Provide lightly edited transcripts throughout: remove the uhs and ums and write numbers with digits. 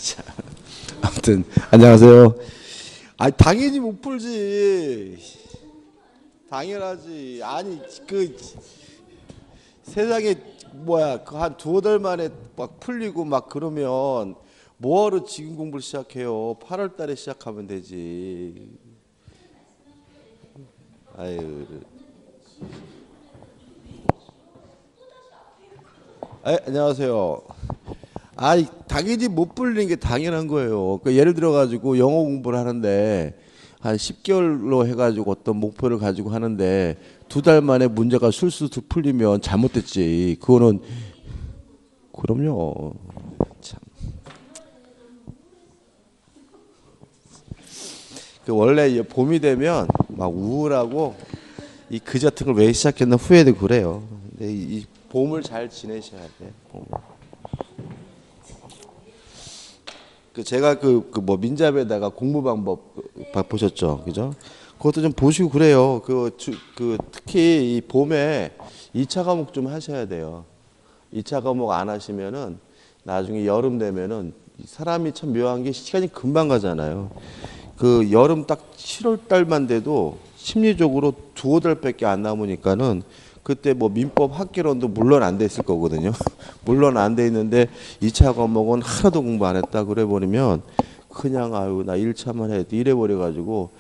자, 아무튼 안녕하세요. 아, 당연히 못 풀지. 당연하지. 아니 그 세상에 뭐야 그 한 두어 달 만에 막 풀리고 막 그러면 뭐하러 지금 공부를 시작해요? 8월 달에 시작하면 되지. 아유. 안녕하세요. 아이, 당연히 못 풀리는 게 당연한 거예요. 그러니까 예를 들어 가지고 영어 공부를 하는데 한 10개월로 해가지고 어떤 목표를 가지고 하는데 두 달 만에 문제가 술술 풀리면 잘못됐지. 그거는 그럼요. 참. 그 원래 봄이 되면 막 우울하고 이 그지 같은 걸 왜 시작했나 후회도 그래요. 근데 이 봄을 잘 지내셔야 돼. 봄. 그 제가 그 뭐 민잡에다가 공부 방법 보셨죠, 그죠? 그것도 좀 보시고 그래요. 그 특히 이 봄에 2차 과목 좀 하셔야 돼요. 2차 과목 안 하시면은 나중에 여름 되면은 사람이 참 묘한 게 시간이 금방 가잖아요. 그 여름 딱 7월 달만 돼도 심리적으로 두어 달밖에 안 남으니까는 그때 뭐 민법 학개론도 물론 안 돼 있을 거거든요. 물론 안 돼 있는데 2차 과목은 하나도 공부 안 했다 그래 버리면 그냥 아유 나 1차만 해 이래 버려 가지고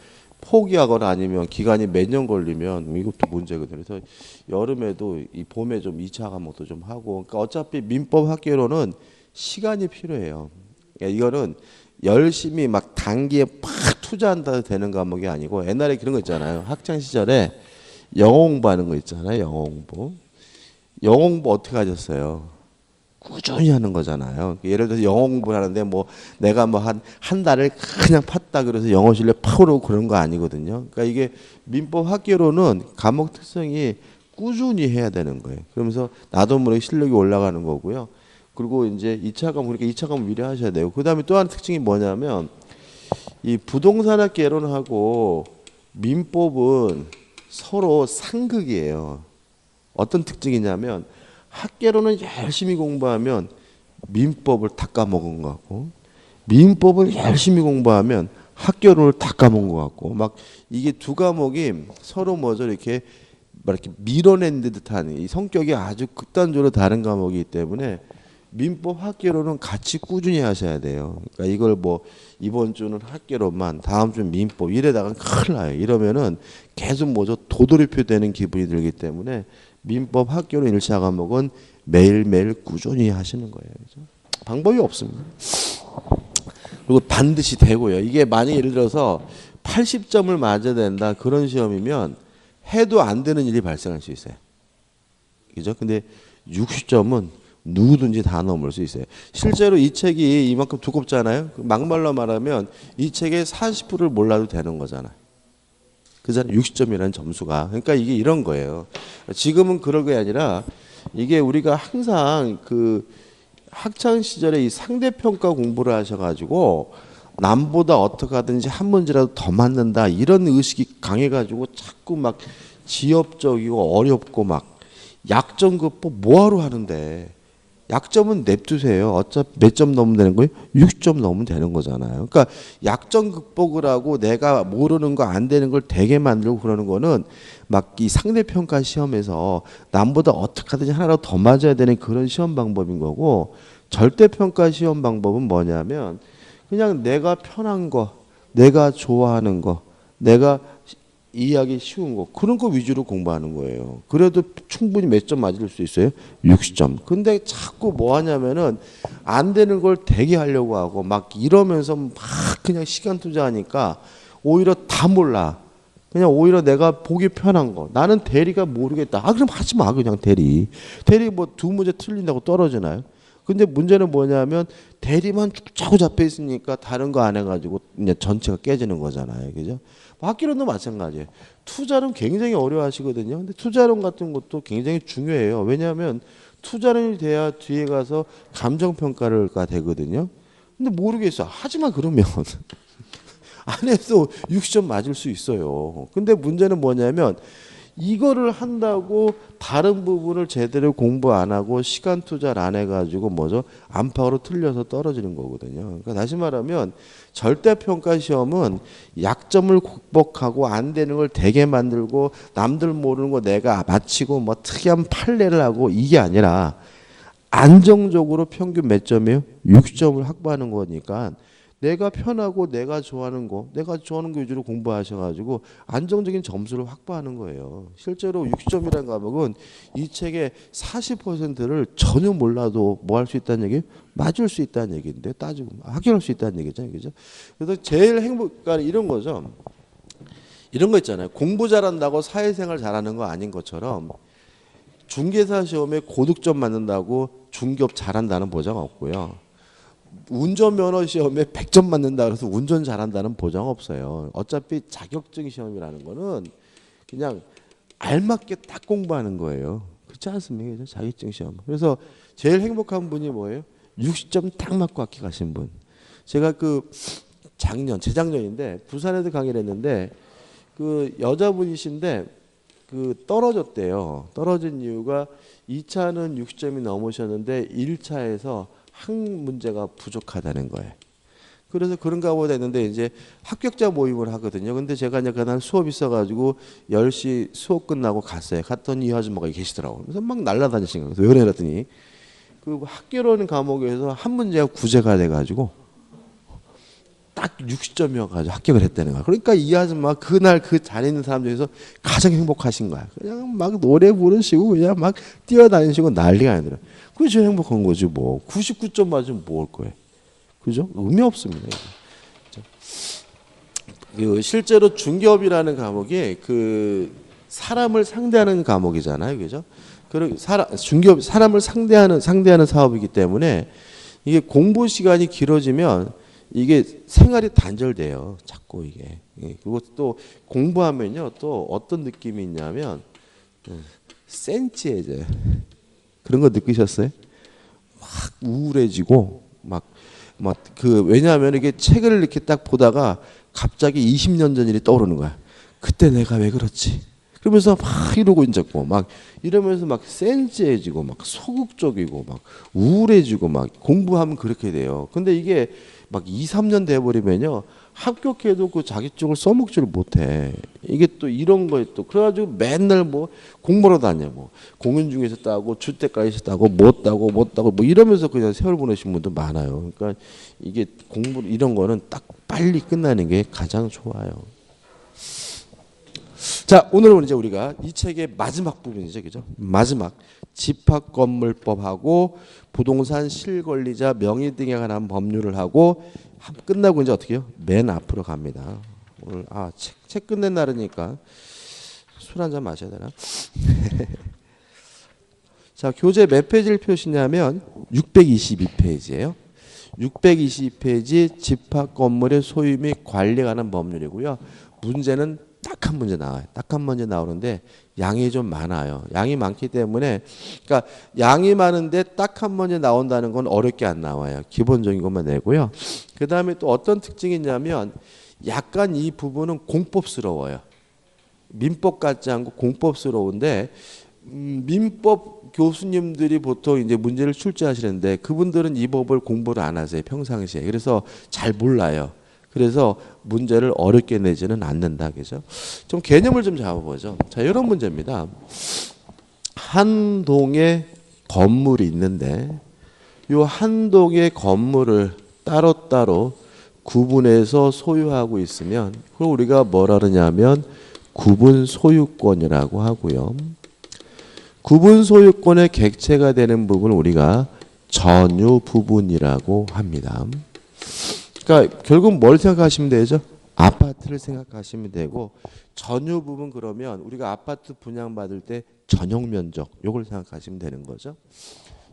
포기하거나 아니면 기간이 몇 년 걸리면 이것도 문제거든요. 그래서 여름에도 이 봄에 좀 2차 과목도 좀 하고 그러니까 어차피 민법 학개론은 시간이 필요해요. 그러니까 이거는 열심히 막 단기에 팍 투자한다 되는 과목이 아니고 옛날에 그런 거 있잖아요. 학창 시절에 영어 공부하는 거 있잖아요. 영어 공부. 영어 공부 어떻게 하셨어요? 꾸준히 하는 거잖아요. 예를 들어서 영어 공부를 하는데 뭐 내가 뭐 한 달을 그냥 팠다 그래서 영어 실력 파오르고 그런 거 아니거든요. 그러니까 이게 민법 학개론은 과목 특성이 꾸준히 해야 되는 거예요. 그러면서 나도 모르게 실력이 올라가는 거고요. 그리고 이제 2차 과목, 그러니까 2차 과목 미리 하셔야 돼요. 그 다음에 또 하나 특징이 뭐냐면 이 부동산학 개론하고 민법은 서로 상극이에요. 어떤 특징이냐면 학개론은 열심히 공부하면 민법을 다 까먹은 것 같고 민법을 열심히 공부하면 학개론을 다 까먹은 것 같고 막 이게 두 과목이 서로 뭐죠 이렇게 막 이렇게 밀어낸 듯한 이 성격이 아주 극단적으로 다른 과목이기 때문에 민법 학개론은 같이 꾸준히 하셔야 돼요. 그러니까 이걸 뭐 이번 주는 학개론만 다음 주는 민법 이래다가 큰일 나요. 이러면은 계속 뭐죠 도돌이표 되는 기분이 들기 때문에 민법 학개론 1차 과목은 매일매일 꾸준히 하시는 거예요. 그렇죠? 방법이 없습니다. 그리고 반드시 되고요. 이게 만약 예를 들어서 80점을 맞아야 된다 그런 시험이면 해도 안 되는 일이 발생할 수 있어요. 그죠? 근데 60점은 누구든지 다 넘을 수 있어요. 실제로 이 책이 이만큼 두껍잖아요. 막말로 말하면 이 책의 40%를 몰라도 되는 거잖아요. 그잖아요. 60점이라는 점수가. 그러니까 이게 이런 거예요. 지금은 그런 게 아니라 이게 우리가 항상 그 학창 시절에 이 상대평가 공부를 하셔가지고 남보다 어떻게 하든지 한 문제라도 더 맞는다 이런 의식이 강해가지고 자꾸 막 지엽적이고 어렵고 막 약점 극복 뭐하러 하는데 약점은 냅두세요. 어차피 몇 점 넘으면 되는 거예요? 60점 넘으면 되는 거잖아요. 그러니까 약점 극복을 하고 내가 모르는 거 안 되는 걸 되게 만들고 그러는 거는 막 이 상대평가 시험에서 남보다 어떻게 하든지 하나라도 더 맞아야 되는 그런 시험 방법인 거고 절대평가 시험 방법은 뭐냐면 그냥 내가 편한 거, 내가 좋아하는 거, 내가 이해하기 쉬운 거 그런 거 위주로 공부하는 거예요. 그래도 충분히 몇 점 맞을 수 있어요? 60점. 근데 자꾸 뭐 하냐면은 안 되는 걸 되게 하려고 하고 막 이러면서 막 그냥 시간 투자하니까 오히려 다 몰라. 그냥 오히려 내가 보기 편한 거. 나는 대리가 모르겠다. 아 그럼 하지 마 그냥 대리. 대리 뭐 두 문제 틀린다고 떨어지나요? 근데 문제는 뭐냐면 대리만 쭉 짜고 잡혀 있으니까 다른 거 안 해가지고 이제 전체가 깨지는 거잖아요. 그죠? 학개론도 마찬가지예요. 투자론 굉장히 어려워하시거든요. 근데 투자론 같은 것도 굉장히 중요해요. 왜냐하면 투자론이 돼야 뒤에 가서 감정평가가 되거든요. 근데 모르겠어. 하지만 그러면 안 해도 60점 맞을 수 있어요. 근데 문제는 뭐냐면 이거를 한다고 다른 부분을 제대로 공부 안 하고 시간 투자를 안 해가지고 뭐죠? 안팎으로 틀려서 떨어지는 거거든요. 그러니까 다시 말하면 절대평가 시험은 약점을 극복하고 안 되는 걸 되게 만들고 남들 모르는 거 내가 맞히고 뭐 특이한 판례를 하고 이게 아니라 안정적으로 평균 몇 점이에요? 60점을 확보하는 거니까 내가 편하고 내가 좋아하는 거 위주로 공부하셔가지고 안정적인 점수를 확보하는 거예요. 실제로 60점이라는 과목은 이 책의 40%를 전혀 몰라도 뭐 할 수 있다는 얘기예요? 맞을 수 있다는 얘기인데 따지고 합격할 수 있다는 얘기죠. 그죠? 그래서 제일 그러니까 이런 거죠. 이런 거 있잖아요. 공부 잘한다고 사회생활 잘하는 거 아닌 것처럼 중개사 시험에 고득점 맞는다고 중개업 잘한다는 보장 없고요. 운전면허 시험에 100점 맞는다 그래서 운전 잘한다는 보장 없어요. 어차피 자격증 시험이라는 거는 그냥 알맞게 딱 공부하는 거예요. 그렇지 않습니까? 자격증 시험. 그래서 제일 행복한 분이 뭐예요? 60점 딱 맞고 합격하신 분. 제가 그 재작년인데 부산에서 강의를 했는데 그 여자분이신데 그 떨어졌대요. 떨어진 이유가 2차는 60점이 넘으셨는데 1차에서 한 문제가 부족하다는 거예요. 그래서 그런가 보다 했는데 이제 합격자 모임을 하거든요. 근데 제가 이제 그날 수업 있어가지고 10시 수업 끝나고 갔어요. 갔더니 이 아줌마가 계시더라고요. 그래서 막 날라다니신 거예요. 그래서 왜 그랬더니 그 학교라는 과목에서 한 문제가 구제가 돼가지고 딱 60점이어가지고 합격을 했다는 거야. 그러니까 이 아줌마 그날 그 자리에 있는 사람 중에서 가장 행복하신 거야. 그냥 막 노래 부르시고 그냥 막 뛰어다니시고 난리가 아니더라. 그게 제일 행복한 거지 뭐. 99점 맞으면 뭐 할 거예요. 그죠? 의미 없습니다. 그 실제로 중개업이라는 과목이 그 사람을 상대하는 과목이잖아요. 그죠? 그리고 중개업 사람을 상대하는 사업이기 때문에 이게 공부 시간이 길어지면 이게 생활이 단절돼요. 자꾸 이게. 그리고 또 공부하면요. 또 어떤 느낌이 있냐면 센치해져요. 그런 거 느끼셨어요? 막 우울해지고 막 그 왜냐하면 이게 책을 이렇게 딱 보다가 갑자기 20년 전 일이 떠오르는 거야. 그때 내가 왜 그렇지? 그러면서 막 이러고 앉았고 막 이러면서 막 센치해지고 막 소극적이고 막 우울해지고 막 공부하면 그렇게 돼요. 근데 이게 막 2, 3년 돼 버리면요. 합격해도 그 자기 쪽을 써먹지를 못해. 이게 또 이런 거에 또 그래가지고 맨날 뭐 공부로 다녀 뭐 공연 중에서 따고 주택가에서 따고 못 따고 뭐 이러면서 그냥 세월 보내신 분도 많아요. 그러니까 이게 공부 이런 거는 딱 빨리 끝나는 게 가장 좋아요. 자, 오늘은 이제 우리가 이 책의 마지막 부분이죠, 그죠? 마지막 집합건물법하고 부동산 실권리자 명의 등에 관한 법률을 하고 끝나고 이제 어떻게 해요? 맨 앞으로 갑니다. 오늘 책 끝낸 날이니까 술 한잔 마셔야 되나? 자, 교재 몇 페이지를 표시냐면 622페이지예요. 622페이지 집합건물의 소유 및 관리에 관한 법률이고요. 문제는 딱 한 문제 나와요. 딱 한 문제 나오는데 양이 좀 많아요. 양이 많기 때문에 그러니까 양이 많은데 딱 한 문제 나온다는 건 어렵게 안 나와요. 기본적인 것만 내고요. 그 다음에 또 어떤 특징이 있냐면 약간 이 부분은 공법스러워요. 민법 같지 않고 공법스러운데 민법 교수님들이 보통 이제 문제를 출제하시는데 그분들은 이 법을 공부를 안 하세요. 평상시에. 그래서 잘 몰라요. 그래서 문제를 어렵게 내지는 않는다. 그죠? 좀 개념을 좀 잡아보죠. 자, 이런 문제입니다. 한 동에 건물이 있는데 이 한 동의 건물을 따로따로 구분해서 소유하고 있으면 그걸 우리가 뭐라 그러냐면 구분 소유권이라고 하고요. 구분 소유권의 객체가 되는 부분을 우리가 전유 부분이라고 합니다. 그러니까 결국 뭘 생각하시면 되죠? 아파트를 생각하시면 되고 전유 부분 그러면 우리가 아파트 분양받을 때 전용 면적 요걸 생각하시면 되는 거죠.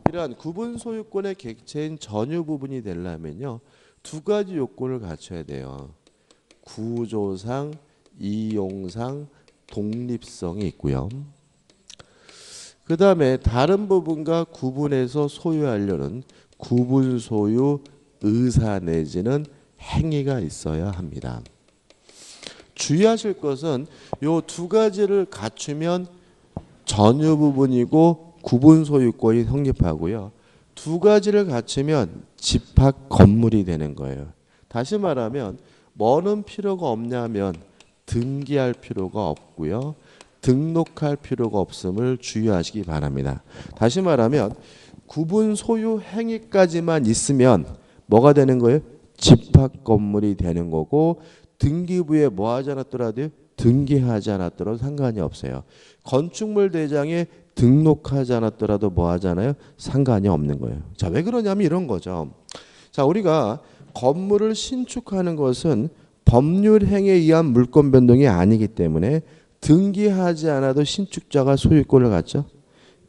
이러한 구분 소유권의 객체인 전유 부분이 되려면요. 두 가지 요건을 갖춰야 돼요. 구조상, 이용상, 독립성이 있고요. 그 다음에 다른 부분과 구분해서 소유하려는 구분 소유 의사 내지는 행위가 있어야 합니다. 주의하실 것은 요 두 가지를 갖추면 전유 부분이고 구분 소유권이 성립하고요. 두 가지를 갖추면 집합 건물이 되는 거예요. 다시 말하면 뭐는 필요가 없냐면 등기할 필요가 없고요. 등록할 필요가 없음을 주의하시기 바랍니다. 다시 말하면 구분 소유 행위까지만 있으면 뭐가 되는 거예요? 집합 건물이 되는 거고 등기부에 뭐 하지 않았더라도 등기하지 않았더라도 상관이 없어요. 건축물 대장에 등록하지 않았더라도 뭐 하잖아요? 상관이 없는 거예요. 자, 왜 그러냐면 이런 거죠. 자, 우리가 건물을 신축하는 것은 법률 행위에 의한 물권 변동이 아니기 때문에 등기하지 않아도 신축자가 소유권을 갖죠.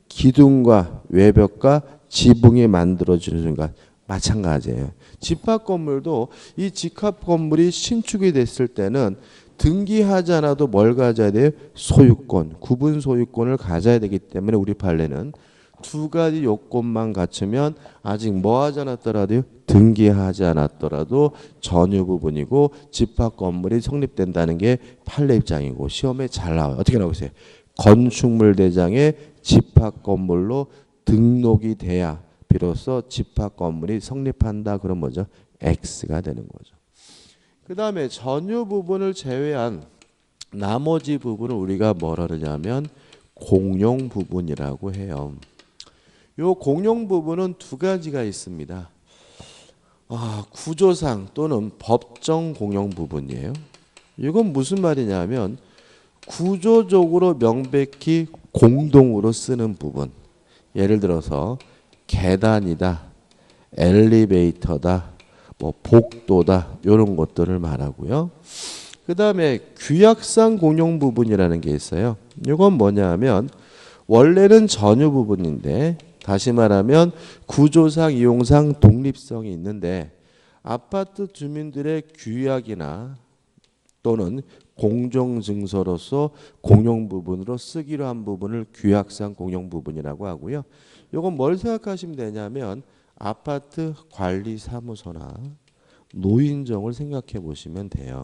기둥과 외벽과 지붕이 만들어지는 순간 마찬가지예요. 집합 건물도 이 집합 건물이 신축이 됐을 때는 등기하지 않아도 뭘 가져야 돼요? 소유권, 구분 소유권을 가져야 되기 때문에 우리 판례는 두 가지 요건만 갖추면 아직 뭐 하지 않았더라도 등기하지 않았더라도 전유 부분이고 집합 건물이 성립된다는 게 판례 입장이고 시험에 잘 나와요. 어떻게 나오고 있어요? 건축물 대장에 집합 건물로 등록이 돼야 비로소 집합 건물이 성립한다. 그런 뭐죠? X가 되는 거죠. 그 다음에 전유 부분을 제외한 나머지 부분을 우리가 뭐라 그러냐면 공용 부분이라고 해요. 요 공용 부분은 두 가지가 있습니다. 구조상 또는 법정 공용 부분이에요. 이건 무슨 말이냐면 구조적으로 명백히 공동으로 쓰는 부분. 예를 들어서 계단이다, 엘리베이터다, 뭐 복도다 이런 것들을 말하고요. 그 다음에 규약상 공용 부분이라는 게 있어요. 이건 뭐냐면 원래는 전유 부분인데 다시 말하면 구조상 이용상 독립성이 있는데 아파트 주민들의 규약이나 또는 공정증서로서 공용 부분으로 쓰기로 한 부분을 규약상 공용 부분이라고 하고요. 이건 뭘 생각하시면 되냐면 아파트 관리사무소나 노인정을 생각해 보시면 돼요.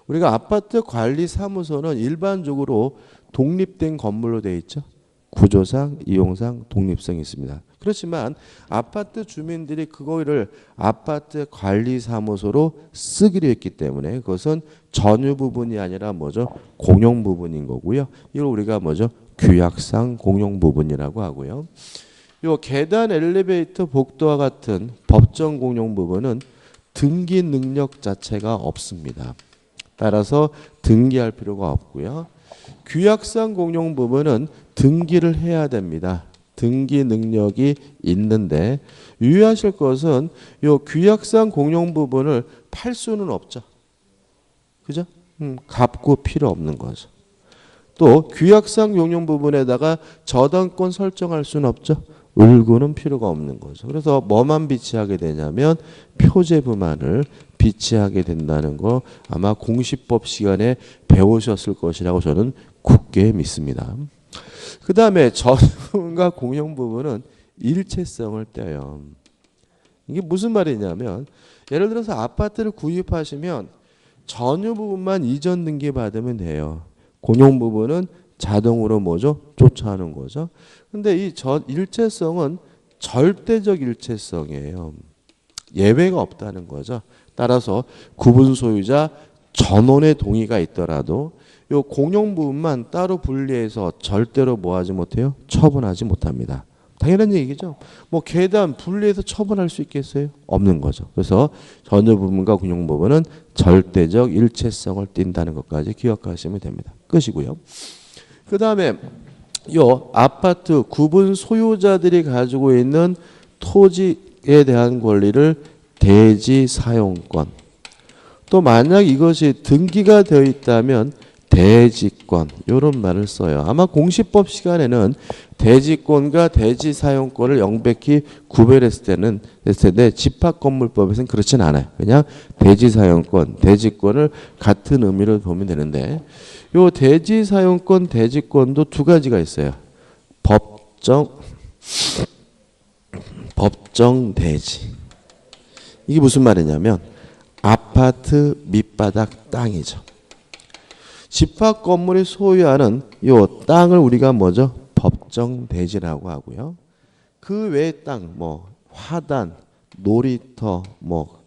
우리가 아파트 관리사무소는 일반적으로 독립된 건물로 되어 있죠. 구조상, 이용상 독립성이 있습니다. 그렇지만 아파트 주민들이 그거를 아파트 관리사무소로 쓰기로 했기 때문에 그것은 전유 부분이 아니라 뭐죠? 공용 부분인 거고요. 이걸 우리가 뭐죠? 규약상 공용 부분이라고 하고요. 요 계단, 엘리베이터, 복도와 같은 법정 공용 부분은 등기 능력 자체가 없습니다. 따라서 등기할 필요가 없고요. 규약상 공용 부분은 등기를 해야 됩니다. 등기 능력이 있는데 유의하실 것은 요 규약상 공용 부분을 팔 수는 없죠. 그죠? 갚고 필요 없는 거죠. 또 규약상 공용 부분에다가 저당권 설정할 수는 없죠. 을구는 필요가 없는 거죠. 그래서 뭐만 비치하게 되냐면 표제부만을 비치하게 된다는 거 아마 공시법 시간에 배우셨을 것이라고 저는 굳게 믿습니다. 그 다음에 전유과 공용 부분은 일체성을 떼요. 이게 무슨 말이냐면 예를 들어서 아파트를 구입하시면 전유 부분만 이전 등기 받으면 돼요. 공용 부분은 자동으로 뭐죠? 쫓아오는 거죠. 근데 이 일체성은 절대적 일체성이에요. 예외가 없다는 거죠. 따라서 구분 소유자 전원의 동의가 있더라도 이 공용 부분만 따로 분리해서 절대로 뭐 하지 못해요? 처분하지 못합니다. 당연한 얘기죠. 뭐 계단 분리해서 처분할 수 있겠어요? 없는 거죠. 그래서 전유 부분과 공용 부분은 절대적 일체성을 띈다는 것까지 기억하시면 됩니다. 끝이고요. 그 다음에 요 아파트 구분 소유자들이 가지고 있는 토지에 대한 권리를 대지 사용권. 또 만약 이것이 등기가 되어 있다면 대지권 이런 말을 써요. 아마 공시법 시간에는 대지권과 대지 사용권을 명백히 구별했을 때는 됐을 텐데 집합건물법에서는 그렇진 않아요. 그냥 대지 사용권, 대지권을 같은 의미로 보면 되는데 요 대지 사용권, 대지권도 두 가지가 있어요. 법정 대지. 이게 무슨 말이냐면 아파트 밑바닥 땅이죠. 집합 건물이 소유하는 요 땅을 우리가 뭐죠? 법정 대지라고 하고요. 그 외의 땅, 뭐 화단, 놀이터, 뭐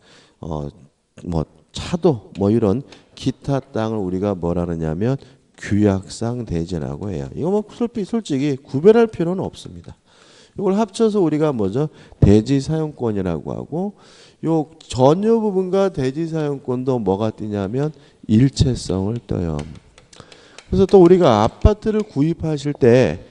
차도, 뭐 이런 기타 땅을 우리가 뭐라 그러냐면 규약상 대지라고 해요. 이거 뭐 솔직히 구별할 필요는 없습니다. 이걸 합쳐서 우리가 뭐죠? 대지 사용권이라고 하고, 요 전유 부분과 대지 사용권도 뭐가 뜨냐면 일체성을 떠요. 그래서 또 우리가 아파트를 구입하실 때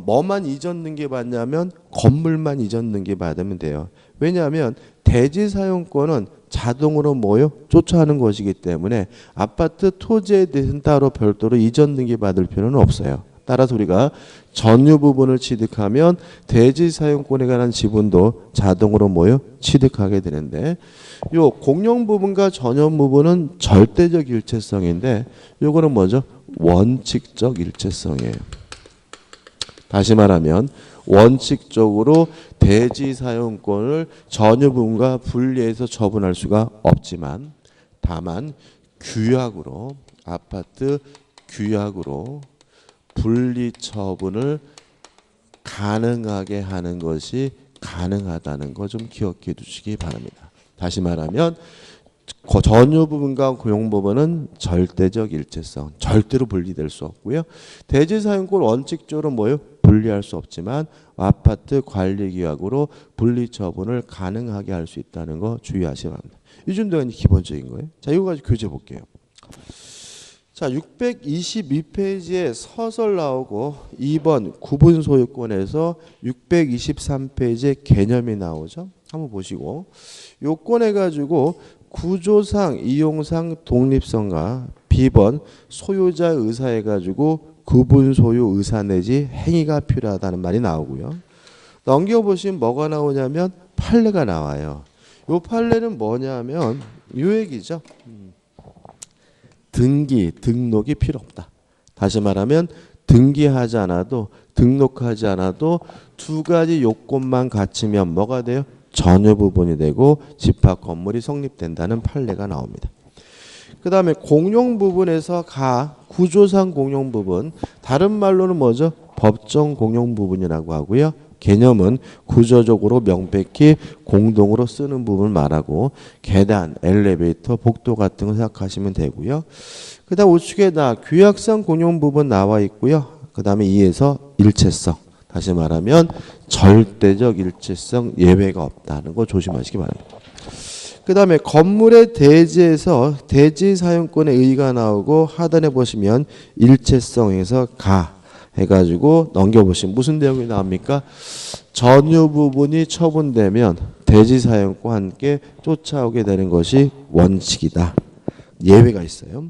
뭐만 이전 등기받냐면 건물만 이전 등기받으면 돼요. 왜냐하면 대지 사용권은 자동으로 뭐요? 쫓아가는 것이기 때문에 아파트 토지에 대해서는 따로 별도로 이전 등기받을 필요는 없어요. 따라서 우리가 전유 부분을 취득하면 대지 사용권에 관한 지분도 자동으로 뭐요? 취득하게 되는데, 요 공용 부분과 전용 부분은 절대적 일체성인데 요거는 뭐죠? 원칙적 일체성이에요. 다시 말하면 원칙적으로 대지 사용권을 전유 부분과 분리해서 처분할 수가 없지만, 다만 규약으로, 아파트 규약으로 분리 처분을 가능하게 하는 것이 가능하다는 거 좀 기억해 두시기 바랍니다. 다시 말하면 전유 부분과 공용 부분은 절대적 일체성, 절대로 분리될 수 없고요. 대지 사용권 원칙적으로 뭐요? 분리할 수 없지만 아파트 관리 규약으로 분리 처분을 가능하게 할 수 있다는 거 주의하시기 바랍니다. 이 정도가 기본적인 거예요. 자, 이거 가지고 교재 볼게요. 자, 622페이지에 서설 나오고 2번 구분 소유권에서 623페이지에 개념이 나오죠. 한번 보시고, 요건 해가지고 구조상, 이용상, 독립성과 B번 소유자 의사 해가지고 구분 소유 의사 내지 행위가 필요하다는 말이 나오고요. 넘겨보시면 뭐가 나오냐면 판례가 나와요. 요 판례는 뭐냐면 요 얘기죠. 등록이 필요 없다. 다시 말하면 등기하지 않아도, 등록하지 않아도 두 가지 요건만 갖추면 뭐가 돼요? 전유 부분이 되고 집합 건물이 성립된다는 판례가 나옵니다. 그 다음에 공용 부분에서 구조상 공용 부분, 다른 말로는 뭐죠? 법정 공용 부분이라고 하고요. 개념은 구조적으로 명백히 공동으로 쓰는 부분을 말하고, 계단, 엘리베이터, 복도 같은 거 생각하시면 되고요. 그 다음 우측에다 규약상 공용 부분 나와 있고요. 그 다음에 2에서 일체성, 다시 말하면 절대적 일체성, 예외가 없다는 거 조심하시기 바랍니다. 그 다음에 건물의 대지에서 대지 사용권의 의의가 나오고, 하단에 보시면 일체성에서 해가지고 넘겨보시면 무슨 내용이 나옵니까? 전유 부분이 처분되면 대지 사용과 함께 쫓아오게 되는 것이 원칙이다. 예외가 있어요.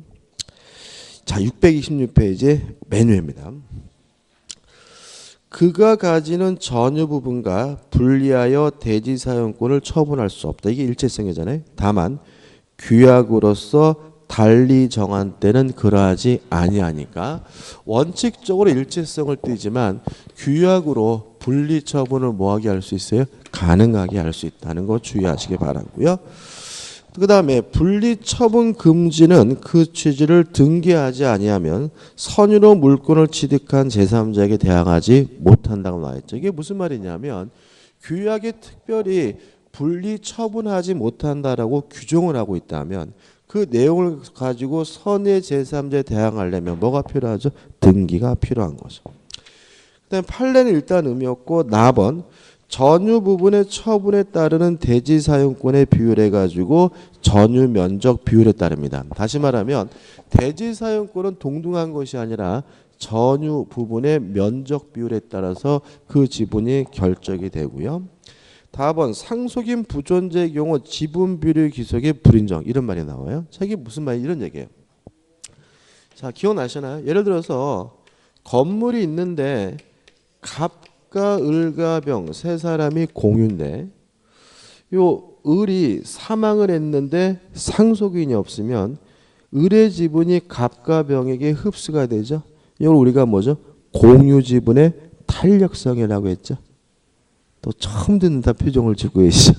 자, 626페이지 맨 위입니다. 그가 가지는 전유 부분과 분리하여 대지 사용권을 처분할 수 없다. 이게 일체성이잖아요. 다만 규약으로서 달리 정한 때는 그러하지 아니하니까 원칙적으로 일체성을 띠지만 규약으로 분리 처분을 뭐하게 할 수 있어요? 가능하게 할 수 있다는 거 주의하시기 바라고요. 그 다음에 분리 처분 금지는 그 취지를 등기하지 아니하면 선유로 물권을 취득한 제3자에게 대항하지 못한다고 나와있죠. 이게 무슨 말이냐면 규약이 특별히 분리 처분하지 못한다라고 규정을 하고 있다면 그 내용을 가지고 선의 제3자에 대항하려면 뭐가 필요하죠? 등기가 필요한 거죠. 그다음에 판례는 일단 의미 없고, 나번 전유 부분의 처분에 따르는 대지 사용권의 비율해 가지고 전유 면적 비율에 따릅니다. 다시 말하면 대지 사용권은 동등한 것이 아니라 전유 부분의 면적 비율에 따라서 그 지분이 결정이 되고요. 다번 상속인 부존재의 경우 지분 비율 기속의 불인정, 이런 말이 나와요. 자, 이게 무슨 말이 이런 얘기예요. 자, 기억나시나요? 예를 들어서 건물이 있는데 갑과 을과 병 세 사람이 공유인데, 요 을이 사망을 했는데 상속인이 없으면 을의 지분이 갑과 병에게 흡수가 되죠. 이걸 우리가 뭐죠? 공유 지분의 탄력성이라고 했죠. 또 처음 듣는다 표정을 짓고 계시죠.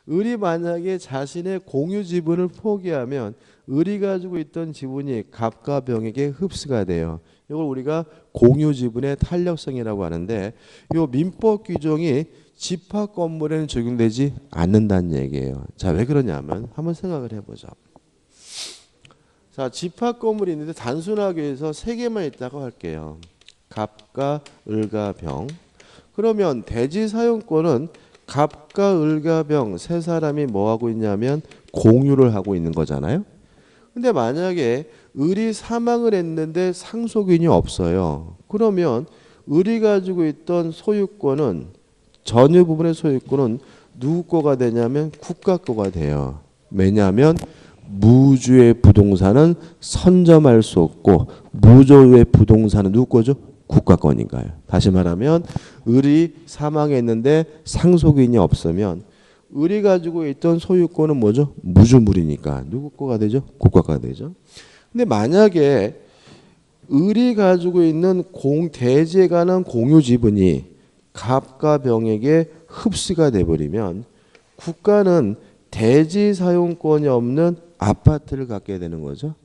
을이 만약에 자신의 공유 지분을 포기하면 을이 가지고 있던 지분이 갑과 병에게 흡수가 돼요. 이걸 우리가 공유 지분의 탄력성이라고 하는데 이 민법 규정이 집합 건물에는 적용되지 않는다는 얘기예요. 자, 왜 그러냐면 한번 생각을 해보죠. 자, 집합 건물이 있는데 단순하게 해서 세 개만 있다고 할게요. 갑과 을과 병. 그러면 대지 사용권은 갑과 을과 병 세 사람이 뭐 하고 있냐면 공유를 하고 있는 거잖아요. 근데 만약에 을이 사망을 했는데 상속인이 없어요. 그러면 을이 가지고 있던 소유권은 전유 부분의 소유권은 누구 거가 되냐면 국가 거가 돼요. 왜냐하면 무주의 부동산은 선점할 수 없고 무주의 부동산은 누구 거죠? 국가 거니까요. 다시 말하면 을이 사망했는데 상속인이 없으면 을이 가지고 있던 소유권은 뭐죠? 무주물이니까 누구 거가 되죠? 국가 거가 되죠. 근데 만약에 을이 가지고 있는 대지에 관한 공유 지분이 갑과 병에게 흡수가 돼버리면 국가는 대지 사용권이 없는 아파트를 갖게 되는 거죠.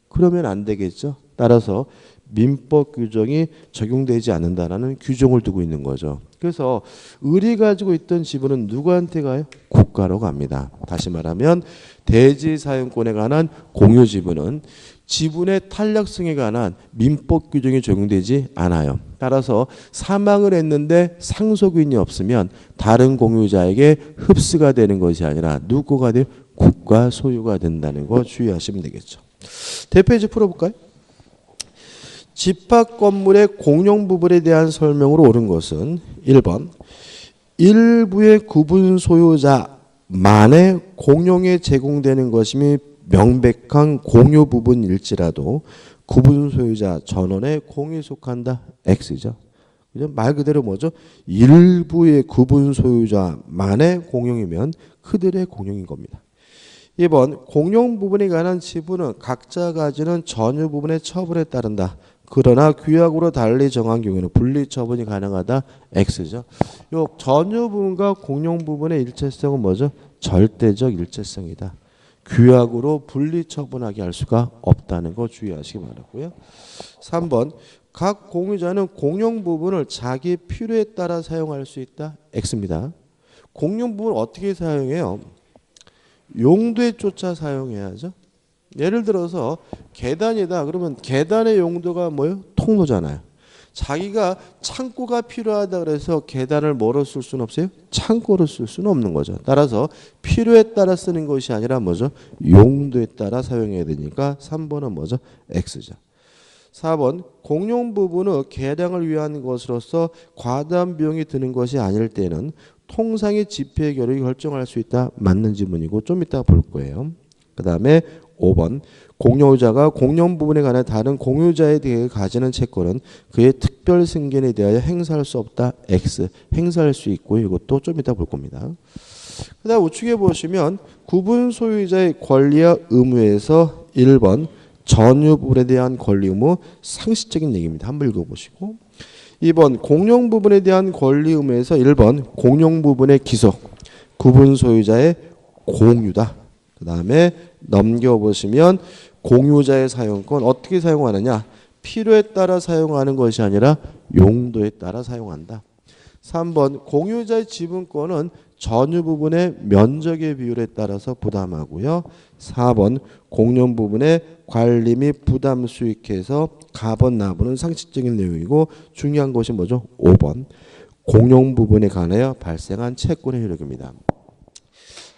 그러면 안 되겠죠. 따라서 민법 규정이 적용되지 않는다라는 규정을 두고 있는 거죠. 그래서 을이 가지고 있던 지분은 누구한테 가요? 국가로 갑니다. 다시 말하면 대지 사용권에 관한 공유 지분은 지분의 탄력성에 관한 민법 규정이 적용되지 않아요. 따라서 사망을 했는데 상속인이 없으면 다른 공유자에게 흡수가 되는 것이 아니라 누구가 돼요? 국가 소유가 된다는 거 주의하시면 되겠죠. 대표이제 풀어볼까요? 집합 건물의 공용 부분에 대한 설명으로 옳은 것은 1번 일부의 구분 소유자만의 공용에 제공되는 것임이 명백한 공유 부분일지라도 구분 소유자 전원의 공유에 속한다. X죠. 말 그대로 뭐죠? 일부의 구분 소유자만의 공용이면 그들의 공용인 겁니다. 2번 공용 부분에 관한 지분은 각자 가지는 전유 부분의 처분에 따른다. 그러나 규약으로 달리 정한 경우에는 분리 처분이 가능하다. X죠. 요 전유 부분과 공용 부분의 일체성은 뭐죠? 절대적 일체성이다. 규약으로 분리 처분하게 할 수가 없다는 거 주의하시기 바라고요. 3번 각 공유자는 공용 부분을 자기 필요에 따라 사용할 수 있다. X입니다. 공용 부분을 어떻게 사용해요? 용도에 쫓아 사용해야죠. 예를 들어서 계단이다. 그러면 계단의 용도가 뭐예요? 통로잖아요. 자기가 창고가 필요하다 그래서 계단을 뭐로 쓸 수는 없어요? 창고로 쓸 수는 없는 거죠. 따라서 필요에 따라 쓰는 것이 아니라 뭐죠? 용도에 따라 사용해야 되니까 3번은 뭐죠? X죠. 4번 공용 부분은 계량을 위한 것으로서 과다한 비용이 드는 것이 아닐 때는 통상의 집회 결의를 결정할 수 있다. 맞는 지문이고 좀 이따가 볼 거예요. 그 다음에 5번 공유자가 공용 부분에 관한 다른 공유자에 대해 가지는 채권은 그의 특별 승계에 대하여 행사할 수 없다. X. 행사할 수 있고요. 이것도 좀 이따 볼 겁니다. 그 다음 우측에 보시면 구분 소유자의 권리와 의무에서 1번 전유 부분에 대한 권리 의무 상식적인 얘기입니다. 한번 읽어보시고 2번 공용 부분에 대한 권리 의무에서 1번 공용 부분의 기속 구분 소유자의 공유다. 그 다음에 넘겨보시면 공유자의 사용권 어떻게 사용하느냐? 필요에 따라 사용하는 것이 아니라 용도에 따라 사용한다. 3번 공유자의 지분권은 전유 부분의 면적의 비율에 따라서 부담하고요. 4번 공용 부분의 관리 및 부담 수익해서 가번 나부는 상식적인 내용이고 중요한 것이 뭐죠? 5번 공용 부분에 관하여 발생한 채권의 효력입니다.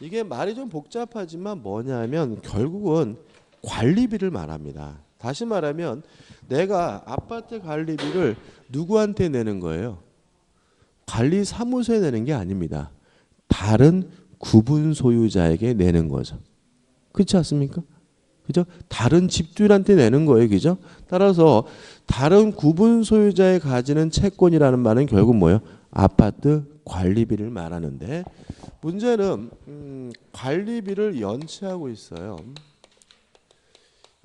이게 말이 좀 복잡하지만 뭐냐면 결국은 관리비를 말합니다. 다시 말하면 내가 아파트 관리비를 누구한테 내는 거예요? 관리사무소에 내는 게 아닙니다. 다른 구분 소유자에게 내는 거죠. 그렇지 않습니까? 그죠? 다른 집주인한테 내는 거예요. 그죠? 따라서 다른 구분 소유자에 가지는 채권이라는 말은 결국 뭐예요? 아파트 관리비를 말하는데 문제는 관리비를 연체하고 있어요.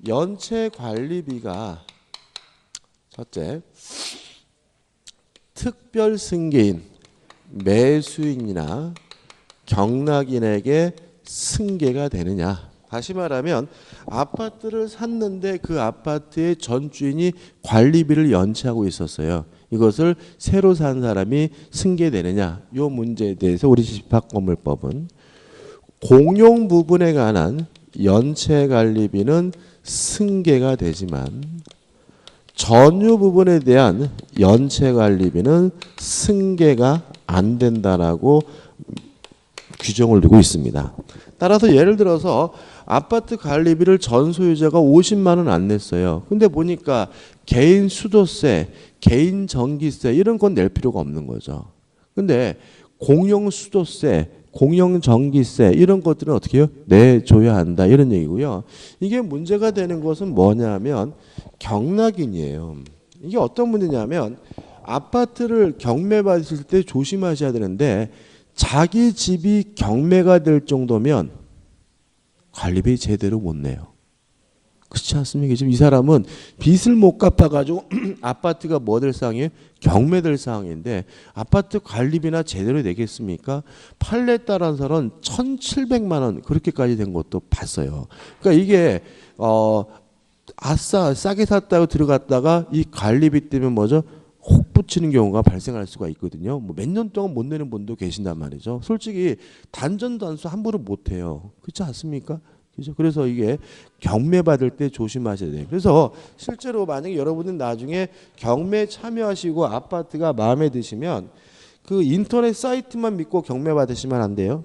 연체 관리비가 첫째 특별 승계인 매수인이나 경락인에게 승계가 되느냐. 다시 말하면 아파트를 샀는데 그 아파트의 전 주인이 관리비를 연체하고 있었어요. 이것을 새로 산 사람이 승계되느냐. 이 문제에 대해서 우리 집합건물법은 공용 부분에 관한 연체관리비는 승계가 되지만 전유 부분에 대한 연체관리비는 승계가 안 된다라고 규정을 두고 있습니다. 따라서 예를 들어서 아파트 관리비를 전 소유자가 50만 원 안 냈어요. 근데 보니까 개인 수도세, 개인 전기세 이런 건 낼 필요가 없는 거죠. 근데 공용 수도세, 공용 전기세 이런 것들은 어떻게 해요? 내줘야 한다 이런 얘기고요. 이게 문제가 되는 것은 뭐냐면 경락인이에요. 이게 어떤 문제냐면 아파트를 경매받으실 때 조심하셔야 되는데 자기 집이 경매가 될 정도면 관리비 제대로 못 내요. 그렇지 않습니까? 지금 이 사람은 빚을 못 갚아가지고 아파트가 뭐 될 상황이에요? 경매될 상황인데 아파트 관리비나 제대로 내겠습니까? 팔레 따라서는 1,700만 원 그렇게까지 된 것도 봤어요. 그러니까 이게 아싸 싸게 샀다고 들어갔다가 이 관리비 때문에 뭐죠? 혹 붙이는 경우가 발생할 수가 있거든요. 뭐 몇 년 동안 못 내는 분도 계신단 말이죠. 솔직히 단전단수 함부로 못 해요. 그렇지 않습니까? 그죠? 그래서 이게 경매 받을 때 조심하셔야 돼요. 그래서 실제로 만약에 여러분은 나중에 경매 참여하시고 아파트가 마음에 드시면 그 인터넷 사이트만 믿고 경매 받으시면 안 돼요.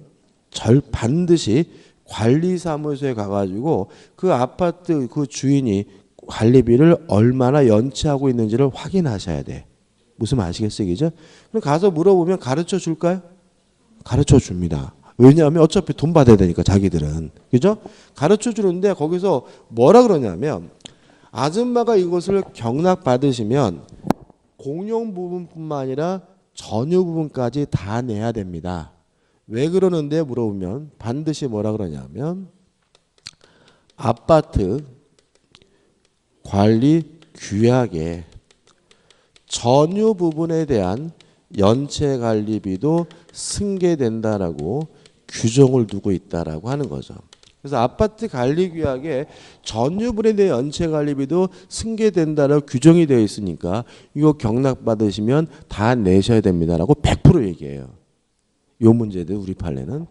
반드시 관리사무소에 가가지고 그 아파트 그 주인이 관리비를 얼마나 연체하고 있는지를 확인하셔야 돼. 무슨 말 아시겠어요? 그죠? 그럼 가서 물어보면 가르쳐 줄까요? 가르쳐 줍니다. 왜냐하면 어차피 돈 받아야 되니까 자기들은. 그죠? 가르쳐 주는데 거기서 뭐라 그러냐면 아줌마가 이것을 경락 받으시면 공용 부분뿐만 아니라 전유 부분까지 다 내야 됩니다. 왜 그러는데 물어보면 반드시 뭐라 그러냐면 아파트 관리 규약에 전유 부분에 대한 연체 관리비도 승계된다라고 규정을 두고 있다라고 하는 거죠. 그래서 아파트 관리 규약에 전유 부분에 대한 연체 관리비도 승계된다라고 규정이 되어 있으니까 이거 경락 받으시면 다 내셔야 됩니다라고 100% 얘기해요. 요 문제들 우리 판례는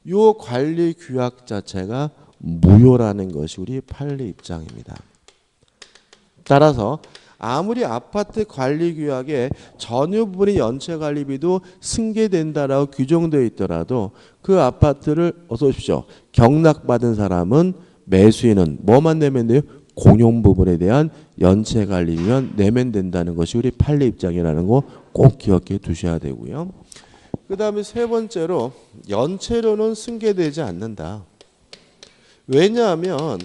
요 관리 규약 자체가 무효라는 것이 우리 판례 입장입니다. 따라서 아무리 아파트 관리 규약에 전유 부분의 연체 관리비도 승계된다라고 규정되어 있더라도 그 아파트를 어서 오십시오. 경락받은 사람은 매수인은 뭐만 내면 돼요? 공용 부분에 대한 연체 관리비만 내면 된다는 것이 우리 판례 입장이라는 거 꼭 기억해 두셔야 되고요. 그 다음에 세 번째로 연체료는 승계되지 않는다. 왜냐하면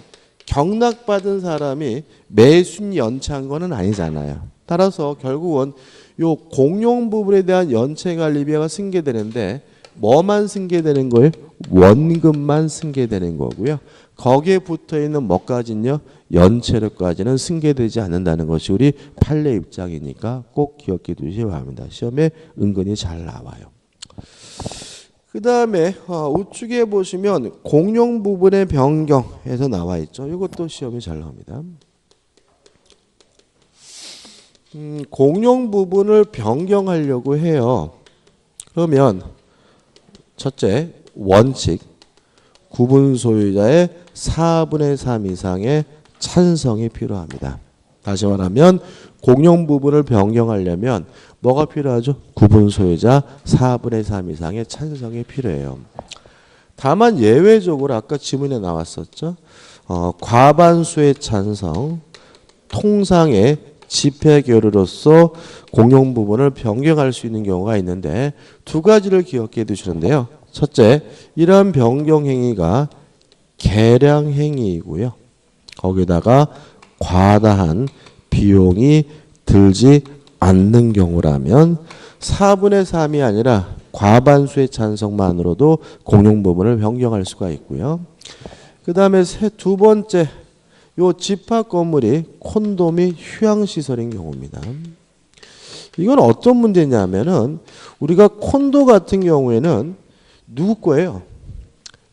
경락받은 사람이 매수인 연체한 거는 아니잖아요. 따라서 결국은 요 공용 부분에 대한 연체 관리비가 승계되는데 뭐만 승계되는 거예요? 원금만 승계되는 거고요. 거기에 붙어 있는 뭐까지는요? 연체료까지는 승계되지 않는다는 것이 우리 판례 입장이니까 꼭 기억해 두시기 바랍니다. 시험에 은근히 잘 나와요. 그 다음에 우측에 보시면 공용 부분의 변경에서 나와 있죠. 이것도 시험에 잘 나옵니다. 공용 부분을 변경하려고 해요. 그러면 첫째 원칙 구분 소유자의 4분의 3 이상의 찬성이 필요합니다. 다시 말하면 공용 부분을 변경하려면 뭐가 필요하죠? 구분 소유자 4분의 3 이상의 찬성이 필요해요. 다만 예외적으로 아까 지문에 나왔었죠. 과반수의 찬성, 통상의 집회 교류로서 공용 부분을 변경할 수 있는 경우가 있는데 두 가지를 기억해 두시는데요. 첫째, 이러한 변경 행위가 계량 행위이고요. 거기다가 과다한 비용이 들지 않는 경우라면 4분의 3이 아니라 과반수의 찬성만으로도 공용 부분을 변경할 수가 있고요. 그 다음에 두 번째, 요 집합 건물이 콘도 및 휴양시설인 경우입니다. 이건 어떤 문제냐면은 우리가 콘도 같은 경우에는 누구 거예요?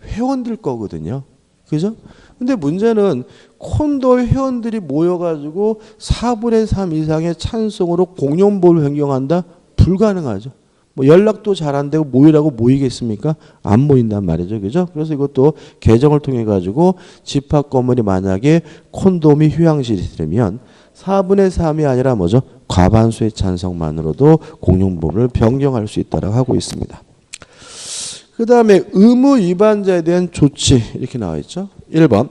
회원들 거거든요. 그죠? 근데 문제는 콘도 회원들이 모여가지고 4분의 3 이상의 찬성으로 공용보를 변경한다? 불가능하죠. 뭐 연락도 잘 안 되고 모이라고 모이겠습니까? 안 모인단 말이죠. 그죠? 그래서 이것도 개정을 통해 가지고 집합 건물이 만약에 콘도 및 휴양시설이면 4분의 3이 아니라 뭐죠? 과반수의 찬성만으로도 공용보를 변경할 수 있다고 하고 있습니다. 그 다음에 의무 위반자에 대한 조치 이렇게 나와 있죠. 1번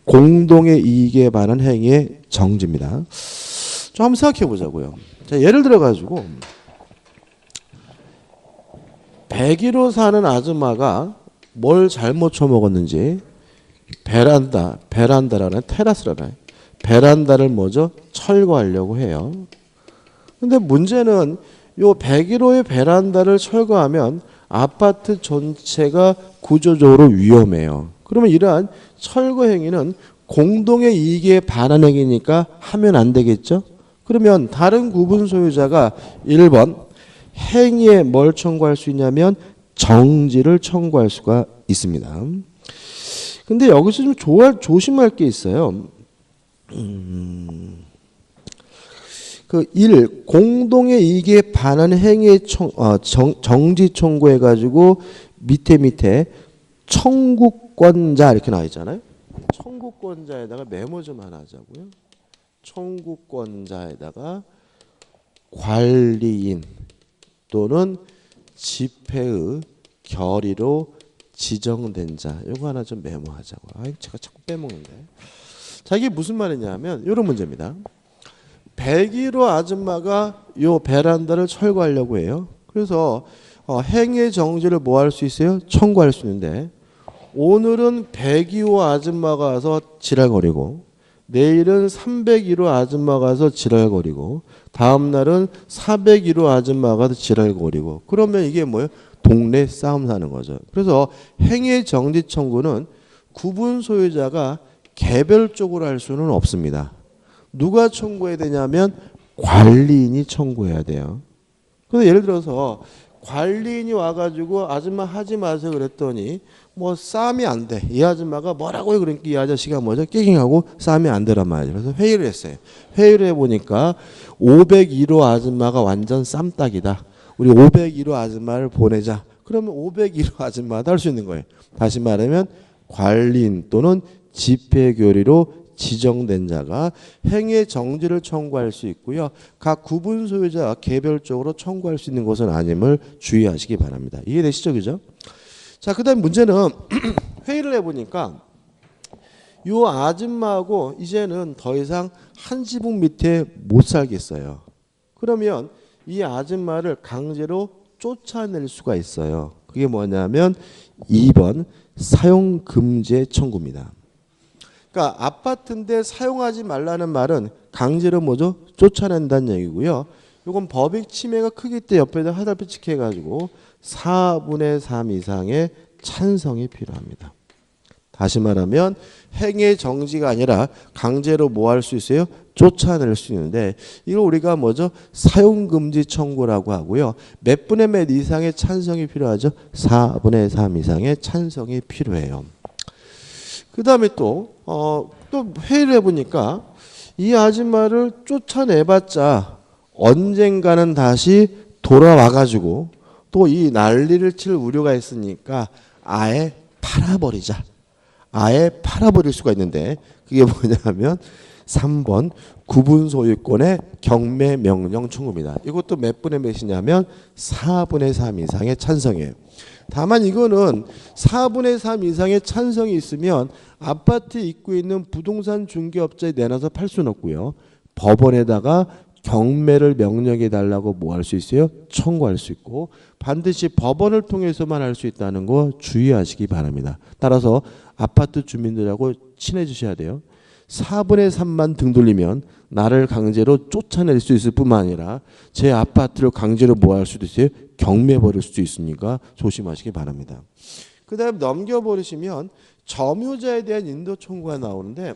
공동의 이익에 반한 행위의 정지입니다. 좀 한번 생각해 보자고요. 자, 예를 들어 가지고 101호 사는 아줌마가 뭘 잘못 처먹었는지 베란다라는 테라스라는 베란다를 뭐죠? 철거하려고 해요. 근데 문제는 요 101호의 베란다를 철거하면 아파트 전체가 구조적으로 위험해요. 그러면 이러한 철거 행위는 공동의 이익에 반한 행위니까 하면 안 되겠죠? 그러면 다른 구분 소유자가 1번 행위에 뭘 청구할 수 있냐면 정지를 청구할 수가 있습니다. 근데 여기서 좀 조심할 게 있어요. 그 1. 공동의 이익에 반하는 행위의 정지 청구해가지고 밑에 청구권자 이렇게 나와 있잖아요. 청구권자에다가 메모 좀 하나 하자고요. 청구권자에다가 관리인 또는 집회의 결의로 지정된 자 이거 하나 좀 메모하자고요. 제가 자꾸 빼먹는데. 자, 이게 무슨 말이냐면 이런 문제입니다. 101호 아줌마가 요 베란다를 철거하려고 해요. 그래서 행위 정지를 뭐 할 수 있어요? 청구할 수 있는데 오늘은 102호 아줌마가 와서 지랄거리고 내일은 301호 아줌마가 와서 지랄거리고 다음 날은 401호 아줌마가 와서 지랄거리고 그러면 이게 뭐예요? 동네 싸움 사는 거죠. 그래서 행위 정지 청구는 구분 소유자가 개별적으로 할 수는 없습니다. 누가 청구해야 되냐면 관리인이 청구해야 돼요. 그래서 예를 들어서 관리인이 와가지고 아줌마 하지 마세요 그랬더니 뭐 싸움이 안 돼. 이 아줌마가 뭐라고 해 그러니까 이 아저씨가 뭐죠? 깨갱하고 싸움이 안 되란 말이죠. 그래서 회의를 했어요. 회의를 해보니까 501호 아줌마가 완전 쌈딱이다. 우리 501호 아줌마를 보내자. 그러면 501호 아줌마도 할 수 있는 거예요. 다시 말하면 관리인 또는 집회교리로 지정된 자가 행위의 정지를 청구할 수 있고요. 각 구분 소유자가 개별적으로 청구할 수 있는 것은 아님을 주의하시기 바랍니다. 이해되시죠? 그죠? 자, 그 다음 문제는 회의를 해보니까 요 아줌마하고 이제는 더 이상 한 지붕 밑에 못 살겠어요. 그러면 이 아줌마를 강제로 쫓아낼 수가 있어요. 그게 뭐냐면 2번 사용금지의 청구입니다. 그러니까 아파트인데 사용하지 말라는 말은 강제로 뭐죠? 쫓아낸다는 얘기고요. 이건 법익 침해가 크기 때문에 옆에다 화살표 찍혀가지고 4분의 3 이상의 찬성이 필요합니다. 다시 말하면 행위 정지가 아니라 강제로 뭐 할 수 있어요? 쫓아낼 수 있는데 이걸 우리가 뭐죠? 사용금지 청구라고 하고요. 몇 분의 몇 이상의 찬성이 필요하죠? 4분의 3 이상의 찬성이 필요해요. 그 다음에 또 회의를 해보니까 이 아줌마를 쫓아내봤자 언젠가는 다시 돌아와가지고 또 이 난리를 칠 우려가 있으니까 아예 팔아버리자. 아예 팔아버릴 수가 있는데 그게 뭐냐면 3번 구분 소유권의 경매 명령 청구입니다. 이것도 몇 분의 몇이냐면 4분의 3 이상의 찬성이에요. 다만 이거는 4분의 3 이상의 찬성이 있으면 아파트 입구에 있는 부동산 중개업자에 내놔서 팔 수는 없고요. 법원에다가 경매를 명령해 달라고 뭐 할 수 있어요? 청구할 수 있고 반드시 법원을 통해서만 할 수 있다는 거 주의하시기 바랍니다. 따라서 아파트 주민들하고 친해지셔야 돼요. 4분의 3만 등 돌리면 나를 강제로 쫓아낼 수 있을 뿐만 아니라 제 아파트를 강제로 뭐 할 수도 있어요? 경매 벌일 수도 있으니까 조심하시기 바랍니다. 그 다음 넘겨버리시면 점유자에 대한 인도 청구가 나오는데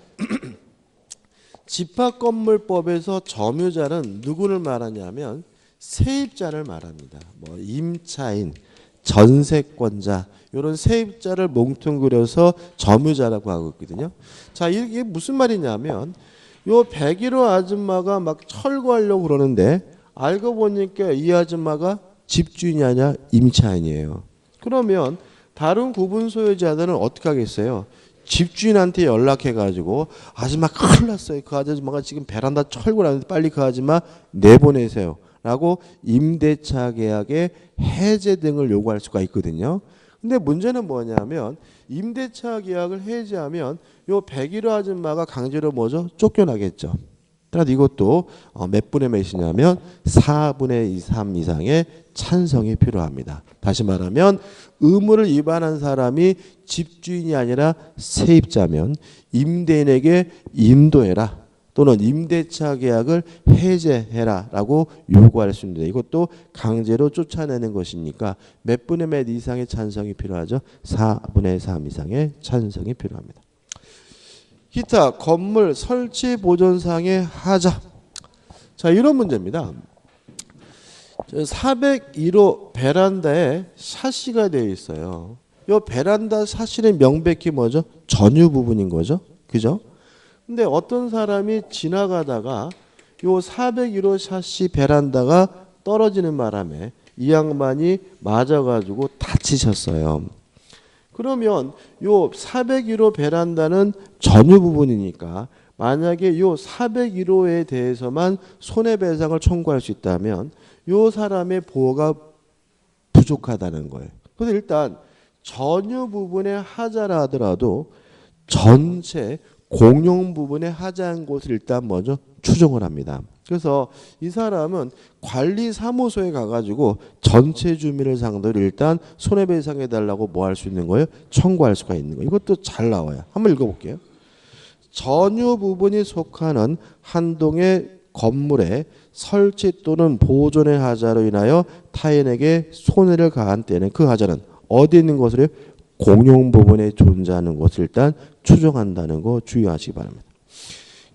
집합건물법에서 점유자는 누구를 말하냐면 세입자를 말합니다. 뭐 임차인, 전세권자 이런 세입자를 뭉뚱그려서 점유자라고 하고 있거든요. 자, 이게 무슨 말이냐면 요 101호 아줌마가 막 철거하려고 그러는데 알고 보니까 이 아줌마가 집주인이 아니라 임차인이에요. 그러면 다른 구분 소유자들은 어떻게 하겠어요? 집주인한테 연락해가지고 아줌마 큰일 났어요. 그 아줌마가 지금 베란다 철거를 하는데 빨리 그 아줌마 내보내세요. 라고 임대차 계약의 해제 등을 요구할 수가 있거든요. 근데 문제는 뭐냐면 임대차 계약을 해제하면 요 101호 아줌마가 강제로 뭐죠? 쫓겨나겠죠. 따라서 이것도 몇 분의 몇이냐면 4분의 3 이상의 찬성이 필요합니다. 다시 말하면 의무를 위반한 사람이 집주인이 아니라 세입자면 임대인에게 인도해라 또는 임대차 계약을 해제해라 라고 요구할 수 있는데 이것도 강제로 쫓아내는 것이니까 몇 분의 몇 이상의 찬성이 필요하죠. 4분의 3 이상의 찬성이 필요합니다. 기타 건물 설치 보존상의 하자. 자, 이런 문제입니다. 401호 베란다에 샤시가 되어 있어요. 이 베란다 샤시는 명백히 뭐죠? 전유 부분인 거죠. 그죠? 근데 어떤 사람이 지나가다가 요 401호 샤시 베란다가 떨어지는 바람에 이 양반이 맞아가지고 다치셨어요. 그러면 요 401호 베란다는 전유 부분이니까 만약에 요 401호에 대해서만 손해배상을 청구할 수 있다면 요 사람의 보호가 부족하다는 거예요. 그래서 일단 전유 부분의 하자라 하더라도 전체 공용 부분의 하자한 곳을 일단 먼저 추정을 합니다. 그래서 이 사람은 관리사무소에 가가지고 전체 주민을 상대로 일단 손해배상해 달라고 뭐 할 수 있는 거예요? 청구할 수가 있는 거예요. 이것도 잘 나와요. 한번 읽어볼게요. 전유 부분이 속하는 한 동의 건물의 설치 또는 보존의 하자로 인하여 타인에게 손해를 가한 때는 그 하자는 어디 있는 것으로 공용 부분에 존재하는 것을 일단 추정한다는 거 주의하시기 바랍니다.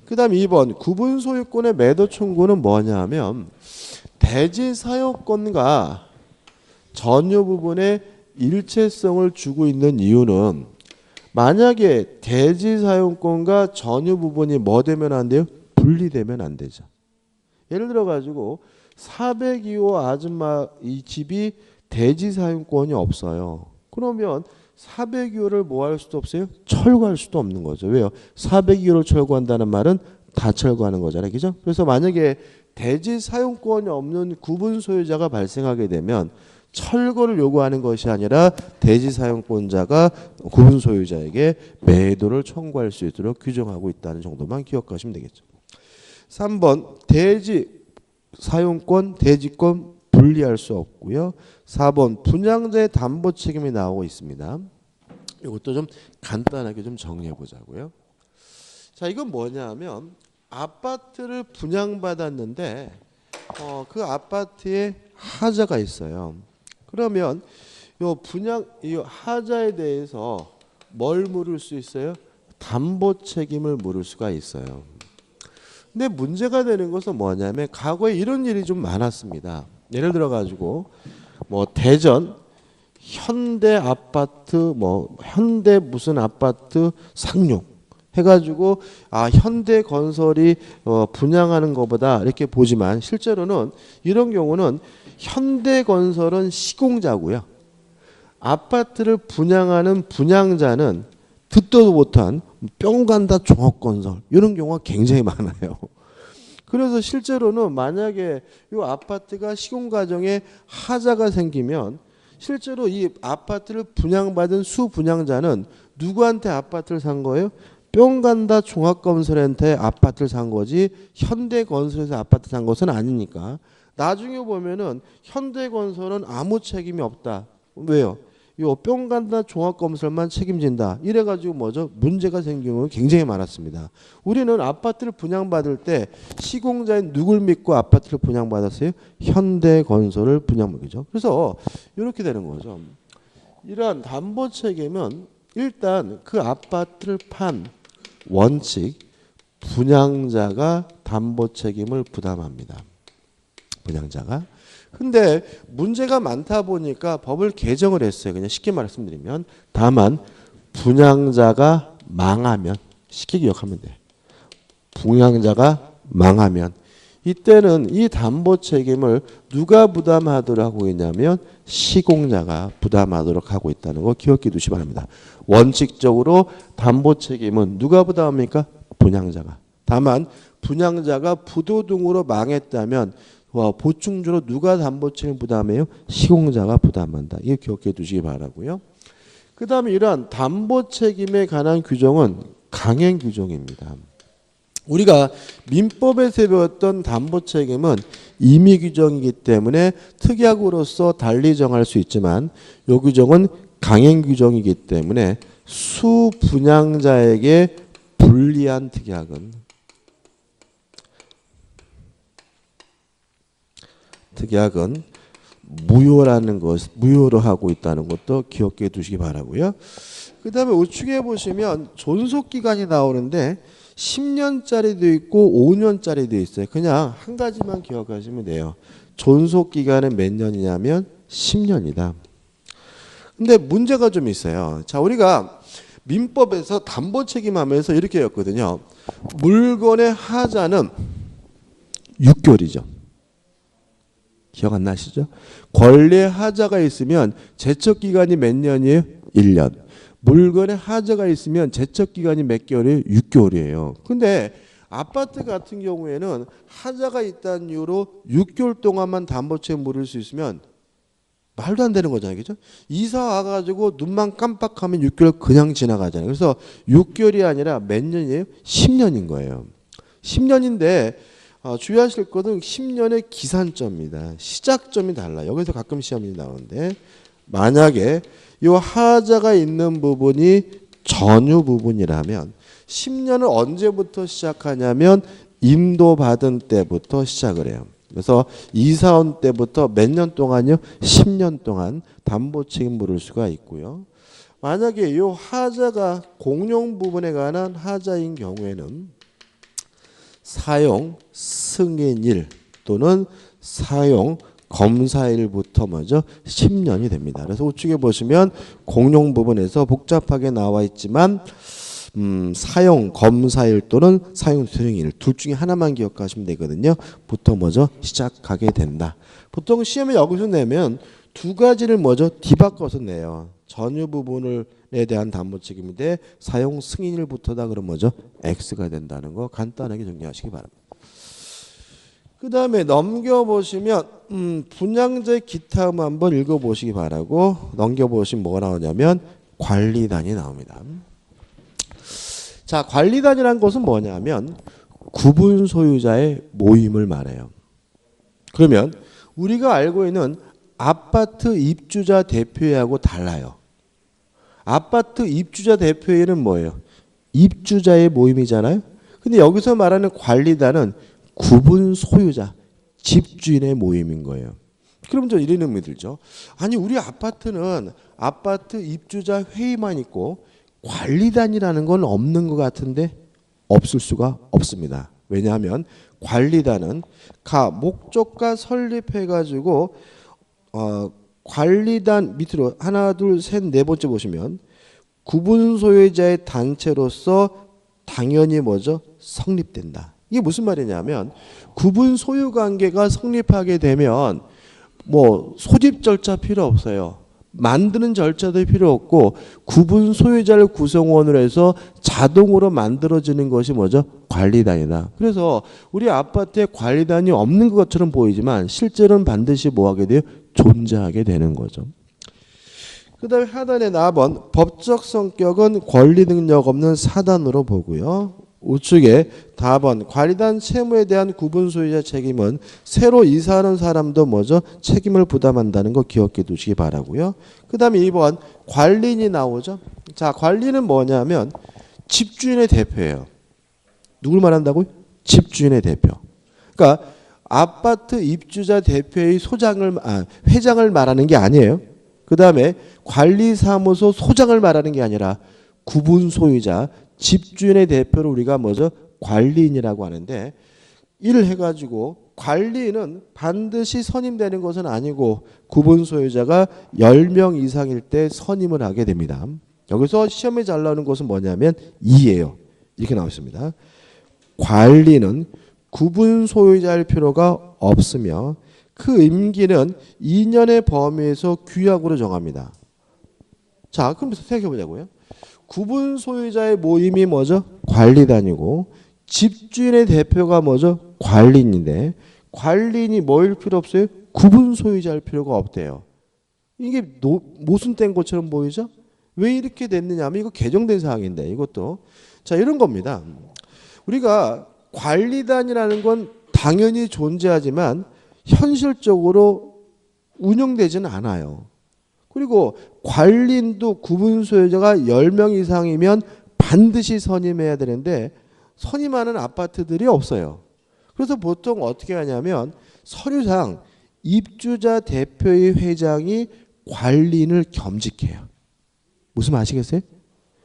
그 다음 2번 구분 소유권의 매도 청구는 뭐냐면 대지 사용권과 전유 부분의 일체성을 주고 있는 이유는 만약에 대지 사용권과 전유 부분이 뭐 되면 안 돼요? 분리되면 안 되죠. 예를 들어 가지고 402호 아줌마 이 집이 대지 사용권이 없어요. 그러면 402호를 뭐 할 수도 없어요? 철거할 수도 없는 거죠. 왜요? 402호를 철거한다는 말은 다 철거하는 거잖아요. 그죠? 그래서 만약에 대지 사용권이 없는 구분 소유자가 발생하게 되면 철거를 요구하는 것이 아니라 대지 사용권자가 구분 소유자에게 매도를 청구할 수 있도록 규정하고 있다는 정도만 기억하시면 되겠죠. 3번 대지 사용권, 대지권 분리할 수 없고요. 4번 분양자의 담보 책임이 나오고 있습니다. 이것도 좀 간단하게 좀 정리해 보자고요. 자, 이건 뭐냐면 아파트를 분양받았는데 그 아파트에 하자가 있어요. 그러면 요 분양 이 하자에 대해서 뭘 물을 수 있어요? 담보 책임을 물을 수가 있어요. 근데 문제가 되는 것은 뭐냐면 과거에 이런 일이 좀 많았습니다. 예를 들어 가지고 뭐 대전 현대 아파트 뭐 현대 무슨 아파트 상륙 해가지고 현대건설이 분양하는 것보다 이렇게 보지만 실제로는 이런 경우는 현대건설은 시공자고요. 아파트를 분양하는 분양자는 듣도 못한 뿅간다 종합건설 이런 경우가 굉장히 많아요. 그래서 실제로는 만약에 이 아파트가 시공 과정에 하자가 생기면 실제로 이 아파트를 분양받은 수분양자는 누구한테 아파트를 산 거예요? 뿅간다 종합건설한테 아파트를 산 거지 현대건설에서 아파트 산 것은 아니니까 나중에 보면은 현대건설은 아무 책임이 없다. 왜요? 요 뿅간다 종합건설만 책임진다. 이래가지고 뭐죠? 문제가 생긴 경우가 굉장히 많았습니다. 우리는 아파트를 분양받을 때 시공자인 누굴 믿고 아파트를 분양받았어요? 현대건설을 분양받죠. 그래서 이렇게 되는 거죠. 이러한 담보 책임은 일단 그 아파트를 판 원칙 분양자가 담보 책임을 부담합니다. 분양자가. 근데 문제가 많다 보니까 법을 개정을 했어요. 그냥 쉽게 말씀드리면. 다만 분양자가 망하면, 쉽게 기억하면 돼. 분양자가 망하면 이때는 이 담보 책임을 누가 부담하도록 하고 있냐면 시공자가 부담하도록 하고 있다는 거 기억해 두시기 바랍니다. 원칙적으로 담보 책임은 누가 부담합니까? 분양자가. 다만 분양자가 부도 등으로 망했다면 보충주로 누가 담보 책임 부담해요? 시공자가 부담한다. 이거 기억해 두시기 바라고요. 그 다음에 이러한 담보 책임에 관한 규정은 강행 규정입니다. 우리가 민법에서 배웠던 담보 책임은 임의 규정이기 때문에 특약으로서 달리 정할 수 있지만 이 규정은 강행 규정이기 때문에 수분양자에게 불리한 특약은 무효라는 것, 무효로 하고 있다는 것도 기억해 두시기 바라고요. 그 다음에 우측에 보시면 존속기간이 나오는데 10년짜리도 있고 5년짜리도 있어요. 그냥 한 가지만 기억하시면 돼요. 존속기간은 몇 년이냐면 10년이다. 근데 문제가 좀 있어요. 자, 우리가 민법에서 담보 책임하면서 이렇게 했거든요. 물건의 하자는 6개월이죠. 기억 안 나시죠? 권리의 하자가 있으면 제척기간이 몇 년이에요? 1년. 물건에 하자가 있으면 제척기간이 몇 개월이에요? 6개월이에요. 근데 아파트 같은 경우에는 하자가 있다는 이유로 6개월 동안만 담보책임 물을 수 있으면 말도 안 되는 거잖아요. 그죠? 이사 와가지고 눈만 깜빡하면 6개월 그냥 지나가잖아요. 그래서 6개월이 아니라 몇 년이에요? 10년인 거예요. 10년인데 주의하실 것은 10년의 기산점입니다. 시작점이 달라요. 여기서 가끔 시험이 나오는데 만약에 이 하자가 있는 부분이 전유 부분이라면 10년을 언제부터 시작하냐면 인도받은 때부터 시작을 해요. 그래서 이사 온 때부터 몇 년 동안요? 10년 동안 담보 책임 물을 수가 있고요. 만약에 이 하자가 공용 부분에 관한 하자인 경우에는 사용 승인일 또는 사용 검사일부터 먼저 10년이 됩니다. 그래서 우측에 보시면 공용 부분에서 복잡하게 나와 있지만 사용 검사일 또는 사용 수령일 둘 중에 하나만 기억하시면 되거든요. 부터 먼저 시작하게 된다. 보통 시험에 여기서 내면 두 가지를 먼저 뒤바꿔서 내요. 전유 부분에 대한 담보 책임인데 사용 승인일부터다 그러면 먼저 X가 된다는 거 간단하게 정리하시기 바랍니다. 그 다음에 넘겨보시면 분양자의 기타 의무 한번 읽어보시기 바라고 넘겨보시면 뭐가 나오냐면 관리단이 나옵니다. 자, 관리단이라는 것은 뭐냐면 구분 소유자의 모임을 말해요. 그러면 우리가 알고 있는 아파트 입주자 대표회하고 달라요. 아파트 입주자 대표회는 뭐예요? 입주자의 모임이잖아요. 근데 여기서 말하는 관리단은 구분 소유자, 집주인의 모임인 거예요. 그럼 저 이런 의미 들죠. 아니 우리 아파트는 아파트 입주자 회의만 있고 관리단이라는 건 없는 것 같은데 없을 수가 없습니다. 왜냐하면 관리단은 목적과 설립해가지고 관리단 밑으로 하나 둘 셋 네 번째 보시면 구분 소유자의 단체로서 당연히 뭐죠? 성립된다. 이게 무슨 말이냐면 구분 소유 관계가 성립하게 되면 뭐 소집 절차 필요 없어요. 만드는 절차도 필요 없고 구분 소유자를 구성원으로 해서 자동으로 만들어지는 것이 뭐죠? 관리단이다. 그래서 우리 아파트에 관리단이 없는 것처럼 보이지만 실제로는 반드시 뭐하게 돼요? 존재하게 되는 거죠. 그 다음에 하단에 4번 법적 성격은 권리 능력 없는 사단으로 보고요. 우측에 4번 관리단 채무에 대한 구분 소유자 책임은 새로 이사하는 사람도 뭐죠? 책임을 부담한다는 거 기억해 두시기 바라고요. 그 다음에 2번 관리인이 나오죠. 자, 관리는 뭐냐면 집주인의 대표예요. 누굴 말한다고요? 집주인의 대표. 그러니까 아파트 입주자 대표의 회장을 말하는 게 아니에요. 그 다음에 관리사무소 소장을 말하는 게 아니라 구분 소유자 집주인의 대표를 우리가 뭐죠? 관리인이라고 하는데 일을 해가지고 관리인은 반드시 선임되는 것은 아니고 구분 소유자가 10명 이상일 때 선임을 하게 됩니다. 여기서 시험에 잘 나오는 것은 뭐냐면 2예요. 이렇게 나와 있습니다. 관리는 구분 소유자일 필요가 없으며 그 임기는 2년의 범위에서 규약으로 정합니다. 자, 그럼 생각해 보자고요. 구분 소유자의 모임이 뭐죠? 관리단이고 집주인의 대표가 뭐죠? 관리인인데 관리인이 뭐일 필요 없어요? 구분 소유자일 필요가 없대요. 이게 모순된 것처럼 보이죠? 왜 이렇게 됐느냐 하면 이거 개정된 사항인데 이것도 자 이런 겁니다. 우리가 관리단이라는 건 당연히 존재하지만 현실적으로 운영되지는 않아요. 그리고 관리인도 구분 소유자가 10명 이상이면 반드시 선임해야 되는데 선임하는 아파트들이 없어요. 그래서 보통 어떻게 하냐면 서류상 입주자 대표의 회장이 관리인을 겸직해요. 무슨 말 아시겠어요?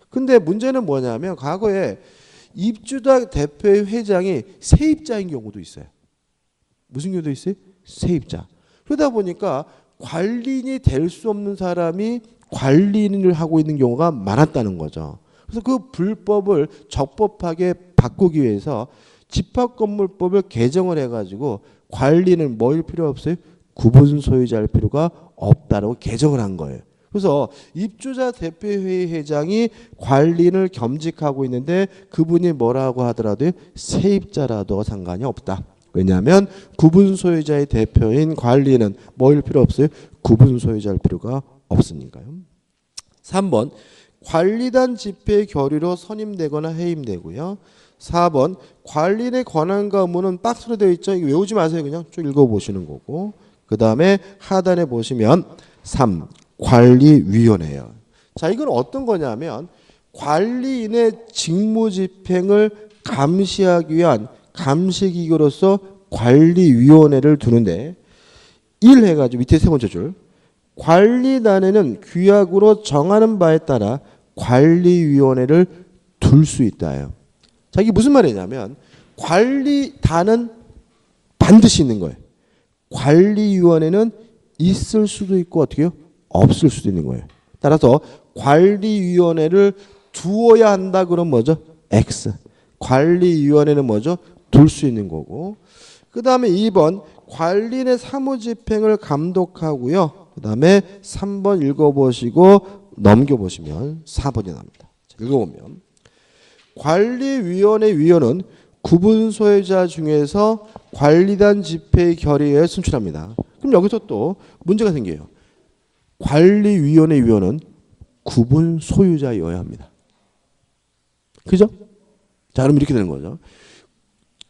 근데 문제는 뭐냐면 과거에 입주자 대표의 회장이 세입자인 경우도 있어요. 무슨 경우도 있어요? 세입자. 그러다 보니까 관리인이 될 수 없는 사람이 관리인을 하고 있는 경우가 많았다는 거죠. 그래서 그 불법을 적법하게 바꾸기 위해서 집합건물법을 개정을 해가지고 관리는 뭐일 필요 없어요? 구분 소유자일 필요가 없다라고 개정을 한 거예요. 그래서 입주자 대표회의 회장이 관리인을 겸직하고 있는데 그분이 뭐라고 하더라도 세입자라도 상관이 없다. 왜냐하면 구분 소유자의 대표인 관리인은 뭐일 필요 없어요? 구분 소유자일 필요가 없으니까요. 3번 관리단 집회 결의로 선임되거나 해임되고요. 4번 관리인의 권한과 의무는 박스로 되어 있죠. 이거 외우지 마세요. 그냥 쭉 읽어보시는 거고. 그 다음에 하단에 보시면 3. 관리위원회예요. 자, 이건 어떤 거냐면 관리인의 직무집행을 감시하기 위한 감시기구로서 관리위원회를 두는데 1 해가지고 밑에 세 번째 줄 관리단에는 규약으로 정하는 바에 따라 관리위원회를 둘 수 있다요. 자, 이게 무슨 말이냐면 관리단은 반드시 있는 거예요. 관리위원회는 있을 수도 있고 어떻게요? 없을 수도 있는 거예요. 따라서 관리위원회를 두어야 한다 그러면 뭐죠? X. 관리위원회는 뭐죠? 둘 수 있는 거고. 그 다음에 2번 관리인의 사무집행을 감독하고요. 그 다음에 3번 읽어보시고 넘겨보시면 4번이 나옵니다. 읽어보면 관리위원회 위원은 구분 소유자 중에서 관리단 집회의 결의에 순출합니다. 그럼 여기서 또 문제가 생겨요. 관리위원회 위원은 구분 소유자여야 합니다. 그죠? 자, 그럼 이렇게 되는 거죠.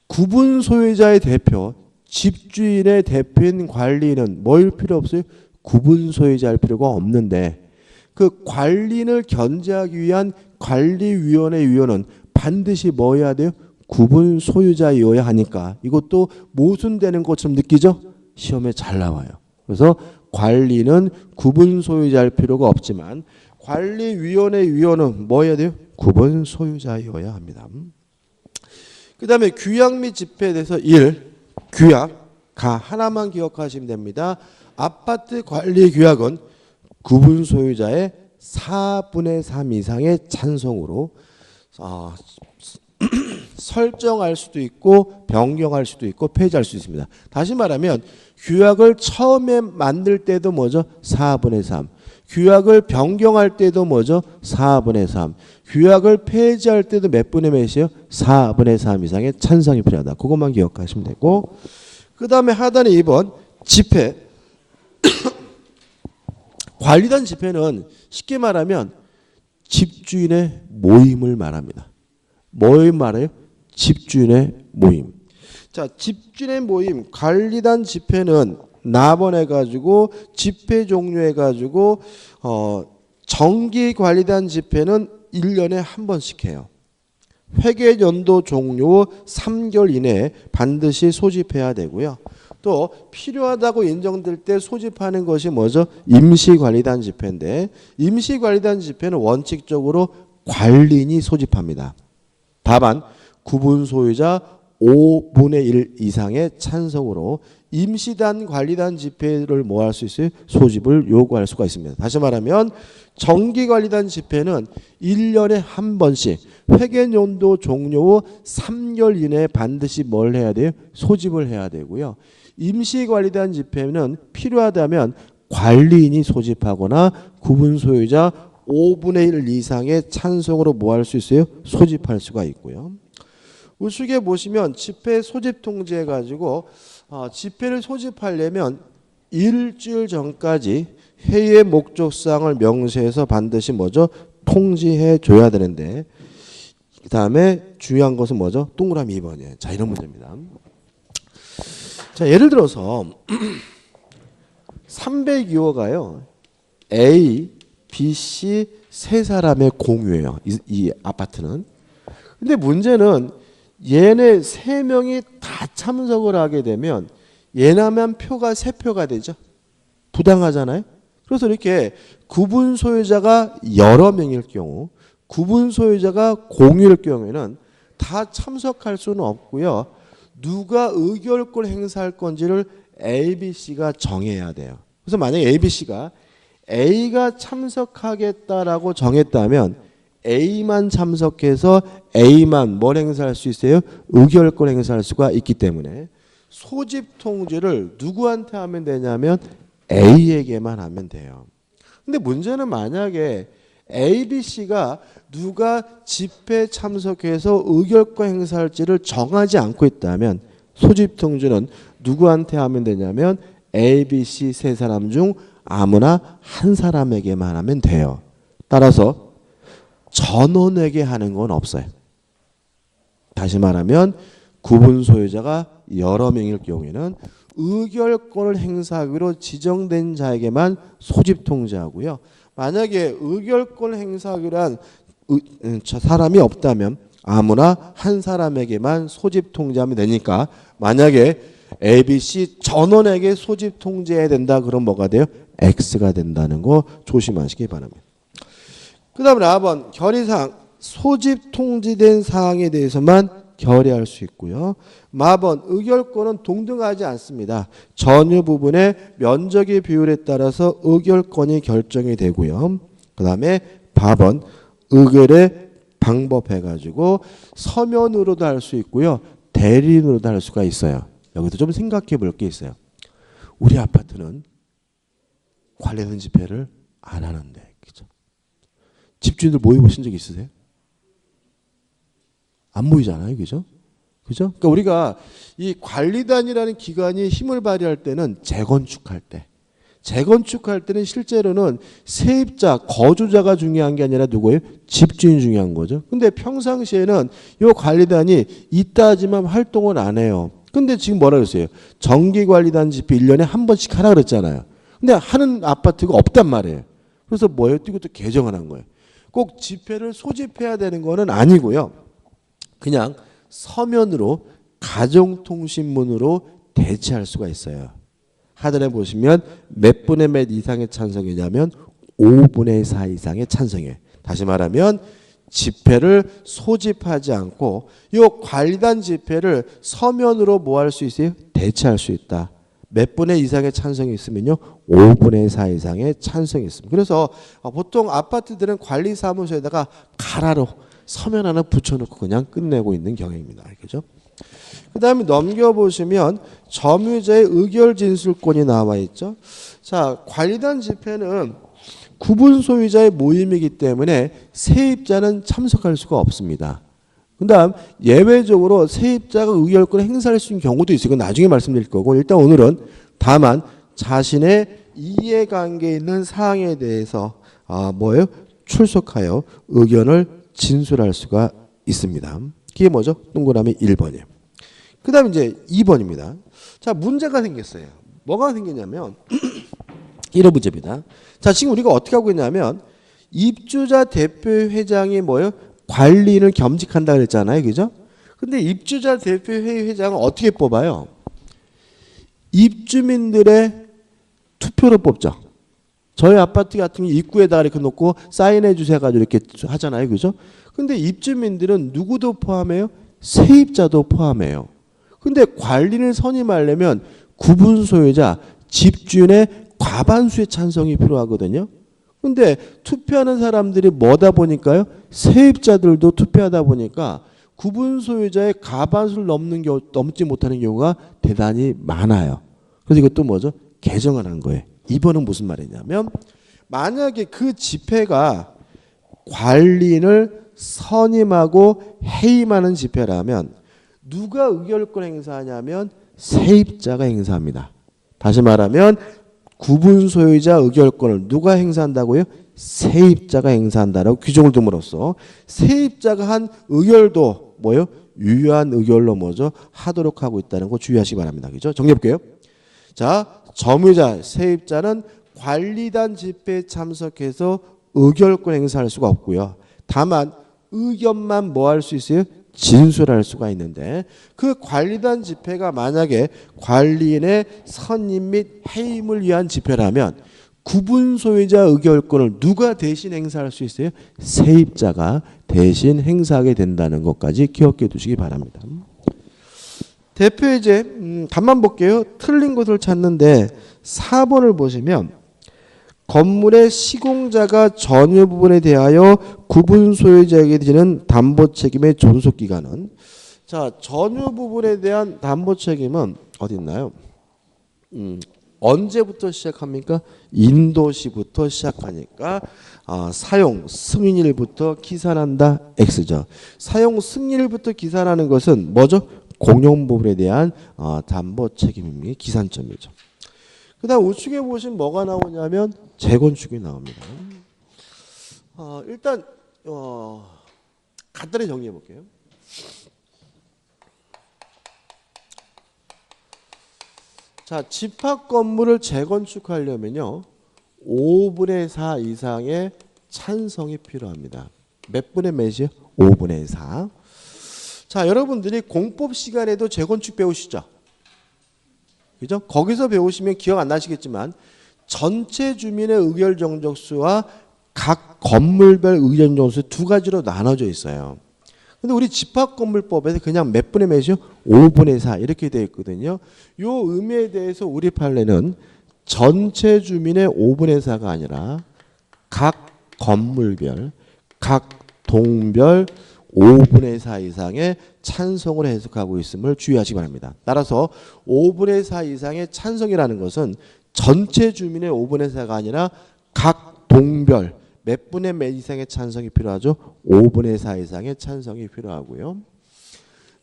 구분 소유자의 대표, 집주인의 대표인 관리인은 뭐일 필요 없어요? 구분 소유자일 필요가 없는데 그 관리인을 견제하기 위한 관리위원회 위원은 반드시 뭐 해야 돼요? 구분 소유자여야 하니까 이것도 모순되는 것처럼 느끼죠? 시험에 잘 나와요. 그래서 관리는 구분 소유자일 필요가 없지만 관리위원회 위원은 뭐 해야 돼요? 구분 소유자여야 합니다. 그 다음에 규약 및 집회에 대해서 1. 규약 하나만 기억하시면 됩니다. 아파트 관리 규약은 구분 소유자의 4분의 3 이상의 찬성으로 설정할 수도 있고 변경할 수도 있고 폐지할 수 있습니다. 다시 말하면 규약을 처음에 만들 때도 뭐죠? 4분의 3. 규약을 변경할 때도 뭐죠? 4분의 3. 규약을 폐지할 때도 몇 분의 몇이요? 4분의 3 이상의 찬성이 필요하다. 그것만 기억하시면 되고 그 다음에 하단에 2번 집회. 관리단 집회는 쉽게 말하면 집주인의 모임을 말합니다. 뭘 말해요? 집주인의 모임. 자, 집주인의 모임, 관리단 집회는 나번해가지고 집회 종료해가지고 정기 관리단 집회는 1년에 한 번씩 해요. 회계 연도 종료 후 3개월 이내에 반드시 소집해야 되고요. 또 필요하다고 인정될 때 소집하는 것이 뭐죠? 임시관리단 집회인데 임시관리단 집회는 원칙적으로 관리인이 소집합니다. 다만 구분 소유자 5분의 1 이상의 찬성으로 임시단 관리단 집회를 뭐 할 수 있어요? 소집을 요구할 수가 있습니다. 다시 말하면 정기관리단 집회는 1년에 한 번씩 회계연도 종료 후 3개월 이내에 반드시 뭘 해야 돼요? 소집을 해야 되고요. 임시관리단 집회는 필요하다면 관리인이 소집하거나 구분 소유자 5분의 1 이상의 찬성으로 뭐 할 수 있어요? 소집할 수가 있고요. 우측에 보시면 집회 소집 통지해 가지고 집회를 소집하려면 일주일 전까지 회의의 목적사항을 명시해서 반드시 뭐죠? 통지해 줘야 되는데 그 다음에 중요한 것은 뭐죠? 동그라미 2번이에요. 자, 이런 문제입니다. 자, 예를 들어서 302호가요. A, B, C 세 사람의 공유예요. 이 아파트는. 근데 문제는 얘네 세 명이 다 참석을 하게 되면 얘나만 표가 세 표가 되죠. 부당하잖아요. 그래서 이렇게 구분 소유자가 여러 명일 경우, 구분 소유자가 공유일 경우에는 다 참석할 수는 없고요. 누가 의결권 행사할 건지를 A, B, C가 정해야 돼요. 그래서 만약에 A, B, C가 A가 참석하겠다라고 정했다면 A만 참석해서 A만 뭘 행사할 수 있어요? 의결권 행사할 수가 있기 때문에 소집 통지를 누구한테 하면 되냐면 A에게만 하면 돼요. 근데 문제는 만약에 A, B, C가 누가 집회 참석해서 의결권 행사할지를 정하지 않고 있다면 소집 통지는 누구한테 하면 되냐면 A, B, C 세 사람 중 아무나 한 사람에게만 하면 돼요. 따라서 전원에게 하는 건 없어요. 다시 말하면 구분 소유자가 여러 명일 경우에는 의결권을 행사하기로 지정된 자에게만 소집 통지하고요. 만약에 의결권을 행사하기로 한 사람이 없다면 아무나 한 사람에게만 소집 통지하면 되니까 만약에 A, B, C 전원에게 소집 통지해야 된다 그럼 뭐가 돼요? X가 된다는 거 조심하시기 바랍니다. 그 다음에 4번 결의사항 소집 통지된 사항에 대해서만 결의할 수 있고요. 마번 의결권은 동등하지 않습니다. 전유 부분의 면적의 비율에 따라서 의결권이 결정이 되고요. 그 다음에 바번 의결의 방법 해가지고 서면으로도 할 수 있고요. 대리인으로도 할 수가 있어요. 여기서 좀 생각해 볼 게 있어요. 우리 아파트는 관리단 집회를 안 하는데 그죠? 집주인들 모여 보신 적 있으세요? 안 모이잖아요. 그죠? 그죠? 그러니까 우리가 이 관리단이라는 기관이 힘을 발휘할 때는 재건축할 때는 실제로는 세입자, 거주자가 중요한 게 아니라 누구예요? 집주인이 중요한 거죠. 근데 평상시에는 이 관리단이 있다지만 활동을 안 해요. 근데 지금 뭐라 그랬어요? 정기관리단 집회 1년에 한 번씩 하라 그랬잖아요. 근데 하는 아파트가 없단 말이에요. 그래서 뭐예요? 이것도 개정을 한 거예요. 꼭 집회를 소집해야 되는 거는 아니고요. 그냥 서면으로 가정통신문으로 대체할 수가 있어요. 하단에 보시면 몇 분의 몇 이상의 찬성이냐면 5분의 4 이상의 찬성이에요. 다시 말하면 집회를 소집하지 않고 이 관리단 집회를 서면으로 뭐 할 수 있어요? 대체할 수 있다. 몇 분의 이상의 찬성이 있으면요. 5분의 4 이상의 찬성이 있습니다. 그래서 보통 아파트들은 관리사무소에다가 가라로 서면 하나 붙여놓고 그냥 끝내고 있는 경향입니다. 그죠? 그 다음에 넘겨보시면 점유자의 의결 진술권이 나와 있죠. 자, 관리단 집회는 구분 소유자의 모임이기 때문에 세입자는 참석할 수가 없습니다. 그 다음 예외적으로 세입자가 의결권을 행사할 수 있는 경우도 있어요. 이건 나중에 말씀드릴 거고 일단 오늘은 다만 자신의 이해관계에 있는 사항에 대해서 뭐예요? 출석하여 의견을 진술할 수가 있습니다. 그게 뭐죠? 동그라미 1번이에요. 그 다음 이제 2번입니다. 자, 문제가 생겼어요. 뭐가 생겼냐면 이런 문제입니다. 자, 지금 우리가 어떻게 하고 있냐면 입주자 대표회장이 뭐예요? 관리인을 겸직한다 그랬잖아요. 그죠? 근데 입주자 대표회의 회장은 어떻게 뽑아요? 입주민들의 투표로 뽑죠. 저희 아파트 같은 경우 입구에다가 이렇게 놓고 사인해 주세요 가지고 이렇게 하잖아요. 그죠? 근데 입주민들은 누구도 포함해요? 세입자도 포함해요. 근데 관리인을 선임하려면 구분 소유자, 집주인의 과반수의 찬성이 필요하거든요. 근데 투표하는 사람들이 뭐다 보니까요. 세입자들도 투표하다 보니까 구분 소유자의 과반수를 넘지 못하는 경우가 대단히 많아요. 그래서 이것도 뭐죠? 개정을 한 거예요. 이번은 무슨 말이냐면 만약에 그 집회가 관리인을 선임하고 해임하는 집회라면 누가 의결권 행사하냐면 세입자가 행사합니다. 다시 말하면 구분 소유자 의결권을 누가 행사한다고요? 세입자가 행사한다라고 규정을 둠으로써 세입자가 한 의결도 뭐요? 유효한 의결로 뭐죠? 하도록 하고 있다는 거 주의하시기 바랍니다. 그죠? 정리해 볼게요. 자, 점유자, 세입자는 관리단 집회에 참석해서 의결권 행사할 수가 없고요. 다만 의견만 뭐 할 수 있어요? 진술할 수가 있는데 그 관리단 집회가 만약에 관리인의 선임 및 해임을 위한 집회라면 구분 소유자 의결권을 누가 대신 행사할 수 있어요? 세입자가 대신 행사하게 된다는 것까지 기억해 두시기 바랍니다. 대표이제 답만 볼게요. 틀린 것을 찾는데 4번을 보시면 건물의 시공자가 전유 부분에 대하여 구분 소유자에게 지는 담보 책임의 존속 기간은 자 전유 부분에 대한 담보 책임은 어디 있나요? 언제부터 시작합니까? 인도시부터 시작하니까 사용 승인일부터 기산한다 X죠. 사용 승인일부터 기산하는 것은 뭐죠? 공용 부분에 대한 담보 책임입니다. 기산점이죠. 그 다음 우측에 보시면 뭐가 나오냐면 재건축이 나옵니다. 일단 간단히 정리해 볼게요. 자, 집합 건물을 재건축하려면요 5분의 4 이상의 찬성이 필요합니다. 몇 분의 몇이요? 5분의 4. 자, 여러분들이 공법 시간에도 재건축 배우시죠? 그죠? 거기서 배우시면 기억 안 나시겠지만 전체 주민의 의결 정족수와 각 건물별 의견 정족수 두 가지로 나눠져 있어요. 근데 우리 집합건물법에서 그냥 몇 분의 몇이요? 5분의 4 이렇게 되어 있거든요. 이 의미에 대해서 우리 판례는 전체 주민의 5분의 4가 아니라 각 건물별, 각 동별 5분의 4 이상의 찬성을 해석하고 있음을 주의하시기 바랍니다. 따라서 5분의 4 이상의 찬성이라는 것은 전체 주민의 5분의 4가 아니라 각 동별 몇 분의 몇 이상의 찬성이 필요하죠? 5분의 4 이상의 찬성이 필요하고요.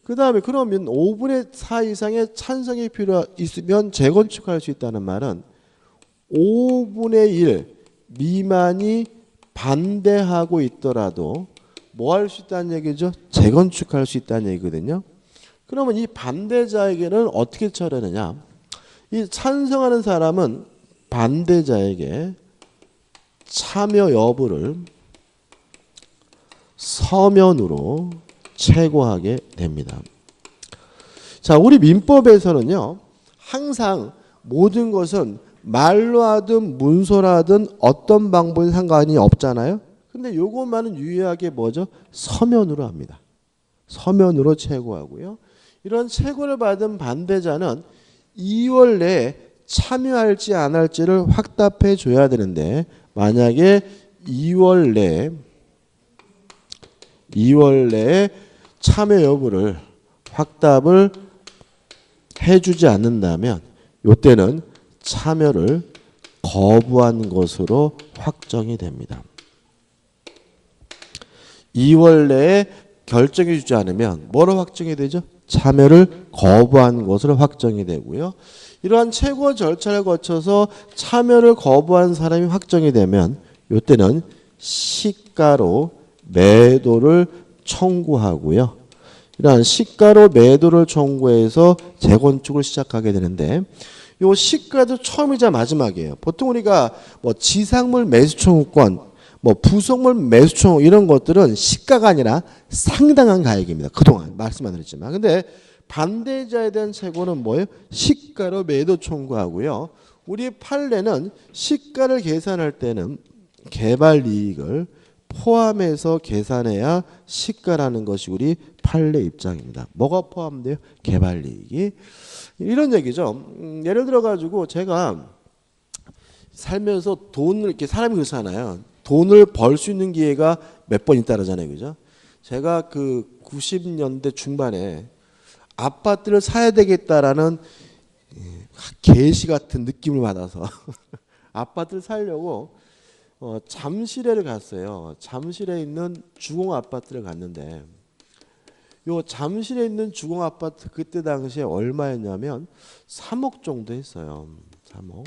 그 다음에 그러면 5분의 4 이상의 찬성이 있으면 재건축할 수 있다는 말은 5분의 1 미만이 반대하고 있더라도 뭐 할 수 있다는 얘기죠? 재건축할 수 있다는 얘기거든요. 그러면 이 반대자에게는 어떻게 처리하느냐? 이 찬성하는 사람은 반대자에게 참여 여부를 서면으로 check하게 됩니다. 자, 우리 민법에서는요, 항상 모든 것은 말로 하든 문서로 하든 어떤 방법이 상관이 없잖아요. 근데 요것만은 유의하게 뭐죠? 서면으로 합니다. 서면으로 check하고요. 이런 check을 받은 반대자는 2월 내에 참여할지 안 할지를 확답해 줘야 되는데 만약에 2월 내에 참여 여부를 확답을 해주지 않는다면 이때는 참여를 거부한 것으로 확정이 됩니다. 2월 내에 결정해 주지 않으면 뭐로 확정이 되죠? 참여를 거부한 것으로 확정이 되고요. 이러한 최고 절차를 거쳐서 참여를 거부한 사람이 확정이 되면 이때는 시가로 매도를 청구하고요. 이러한 시가로 매도를 청구해서 재건축을 시작하게 되는데 이 시가도 처음이자 마지막이에요. 보통 우리가 뭐 지상물 매수 청구권, 뭐 부속물 매수 청구 이런 것들은 시가가 아니라 상당한 가액입니다. 그동안 말씀 안 드렸지만. 근데 반대자에 대한 채권은 뭐예요? 시가로 매도 청구하고요. 우리 판례는 시가를 계산할 때는 개발 이익을 포함해서 계산해야 시가라는 것이 우리 판례 입장입니다. 뭐가 포함돼요? 개발이익이. 이런 얘기죠. 예를 들어 가지고 제가 살면서 돈을 이렇게 사람이 그렇잖아요. 돈을 벌 수 있는 기회가 몇 번 있다라잖아요. 그죠? 제가 그 90년대 중반에 아파트를 사야 되겠다라는 계시 같은 느낌을 받아서 아파트를 사려고 잠실에를 갔어요. 잠실에 있는 주공 아파트를 갔는데 요 잠실에 있는 주공 아파트 그때 당시에 얼마였냐면 3억 정도 했어요. 3억.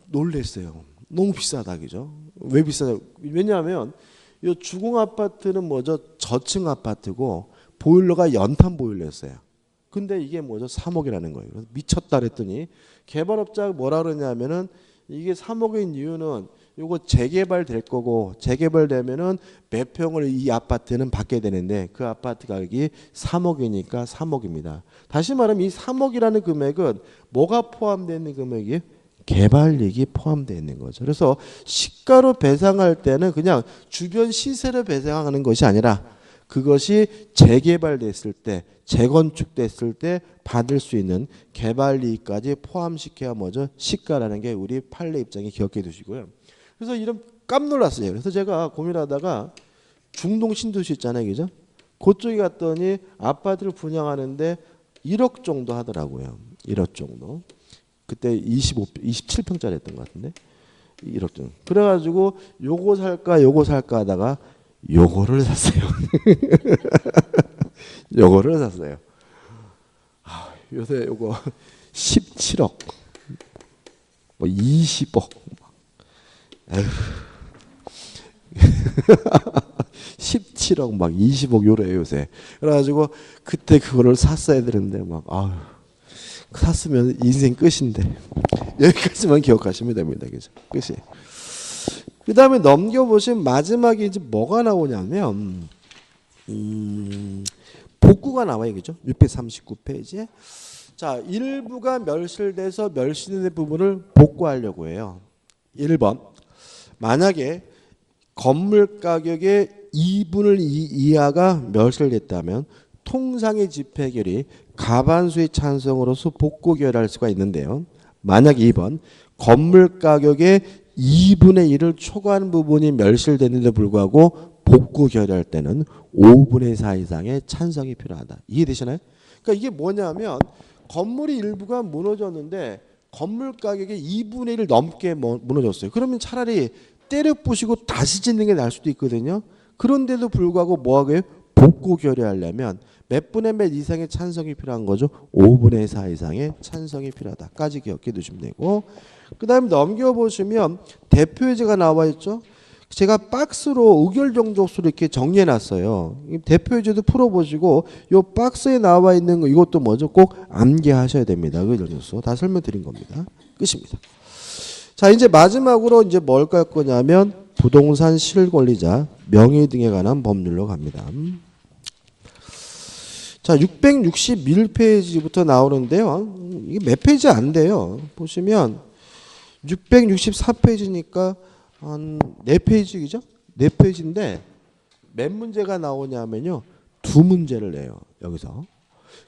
놀랬어요. 너무 비싸다 그죠? 왜 비싸냐? 왜냐하면 요 주공 아파트는 뭐죠? 저층 아파트고 보일러가 연탄 보일러였어요. 근데 이게 뭐죠? 3억이라는 거예요. 그래서 미쳤다 그랬더니 개발업자가 뭐라 그러냐면은 이게 3억인 이유는 요거 재개발 될 거고 재개발되면은 몇 평을 이 아파트는 받게 되는데 그 아파트 가격이 3억이니까 3억입니다. 다시 말하면 이 3억이라는 금액은 뭐가 포함되어 있는 금액이에요? 개발이익이 포함되어 있는 거죠. 그래서 시가로 배상할 때는 그냥 주변 시세를 배상하는 것이 아니라 그것이 재개발됐을 때, 재건축됐을 때 받을 수 있는 개발이익까지 포함시켜야 뭐죠? 시가라는 게 우리 판례 입장에 기억해 두시고요. 그래서 이런 깜놀랐어요. 그래서 제가 고민하다가 중동 신도시 있잖아요, 그죠? 그쪽에 갔더니 아파트를 분양하는데 1억 정도 하더라고요. 1억 정도. 그때 27평짜리였던 것 같은데 1억 정도. 그래가지고 요거 살까 하다가 요거를 샀어요. 요거를 샀어요. 요새 요거 17억, 뭐 20억, 에휴. 17억 막 20억 요래요 요새. 그래가지고 그때 그거를 샀어야 되는데 막 샀으면 인생 끝인데 여기까지만 기억하시면 됩니다. 그죠? 끝이. 그 다음에 넘겨보시면 마지막에 이제 뭐가 나오냐면 복구가 나와요. 그죠? 639페이지에. 자, 일부가 멸실돼서 멸실된 부분을 복구하려고 해요. 1번. 만약에 건물 가격의 2분의 2 이하가 멸실됐다면 통상의 집회결이 가반수의 찬성으로서 복구 결의할 수가 있는데요. 만약 2번 건물 가격의 2분의 1을 초과하는 부분이 멸실되는데 불구하고 복구 결의할 때는 5분의 4 이상의 찬성이 필요하다. 이해되시나요? 그러니까 이게 뭐냐면 건물이 일부가 무너졌는데 건물 가격의 2분의 1을 넘게 무너졌어요. 그러면 차라리 때려 부시고 다시 짓는 게 나을 수도 있거든요. 그런데도 불구하고 뭐하게 복구 결의하려면 몇 분의 몇 이상의 찬성이 필요한 거죠? 5분의 4 이상의 찬성이 필요하다까지 기억해 두시면 되고, 그 다음에 넘겨보시면 대표예제가 나와 있죠? 제가 박스로 의결정족수를 이렇게 정리해 놨어요. 대표예제도 풀어보시고 이 박스에 나와 있는 거 이것도 뭐죠? 꼭 암기하셔야 됩니다. 의결정족수 다 설명드린 겁니다. 끝입니다. 자, 이제 마지막으로 이제 뭘 갈 거냐면 부동산 실권리자 명의 등에 관한 법률로 갑니다. 자, 661페이지부터 나오는데요. 이게 몇 페이지 안 돼요. 보시면 664페이지니까 한 4페이지죠? 4페이지인데 몇 문제가 나오냐면요. 2문제를 내요. 여기서.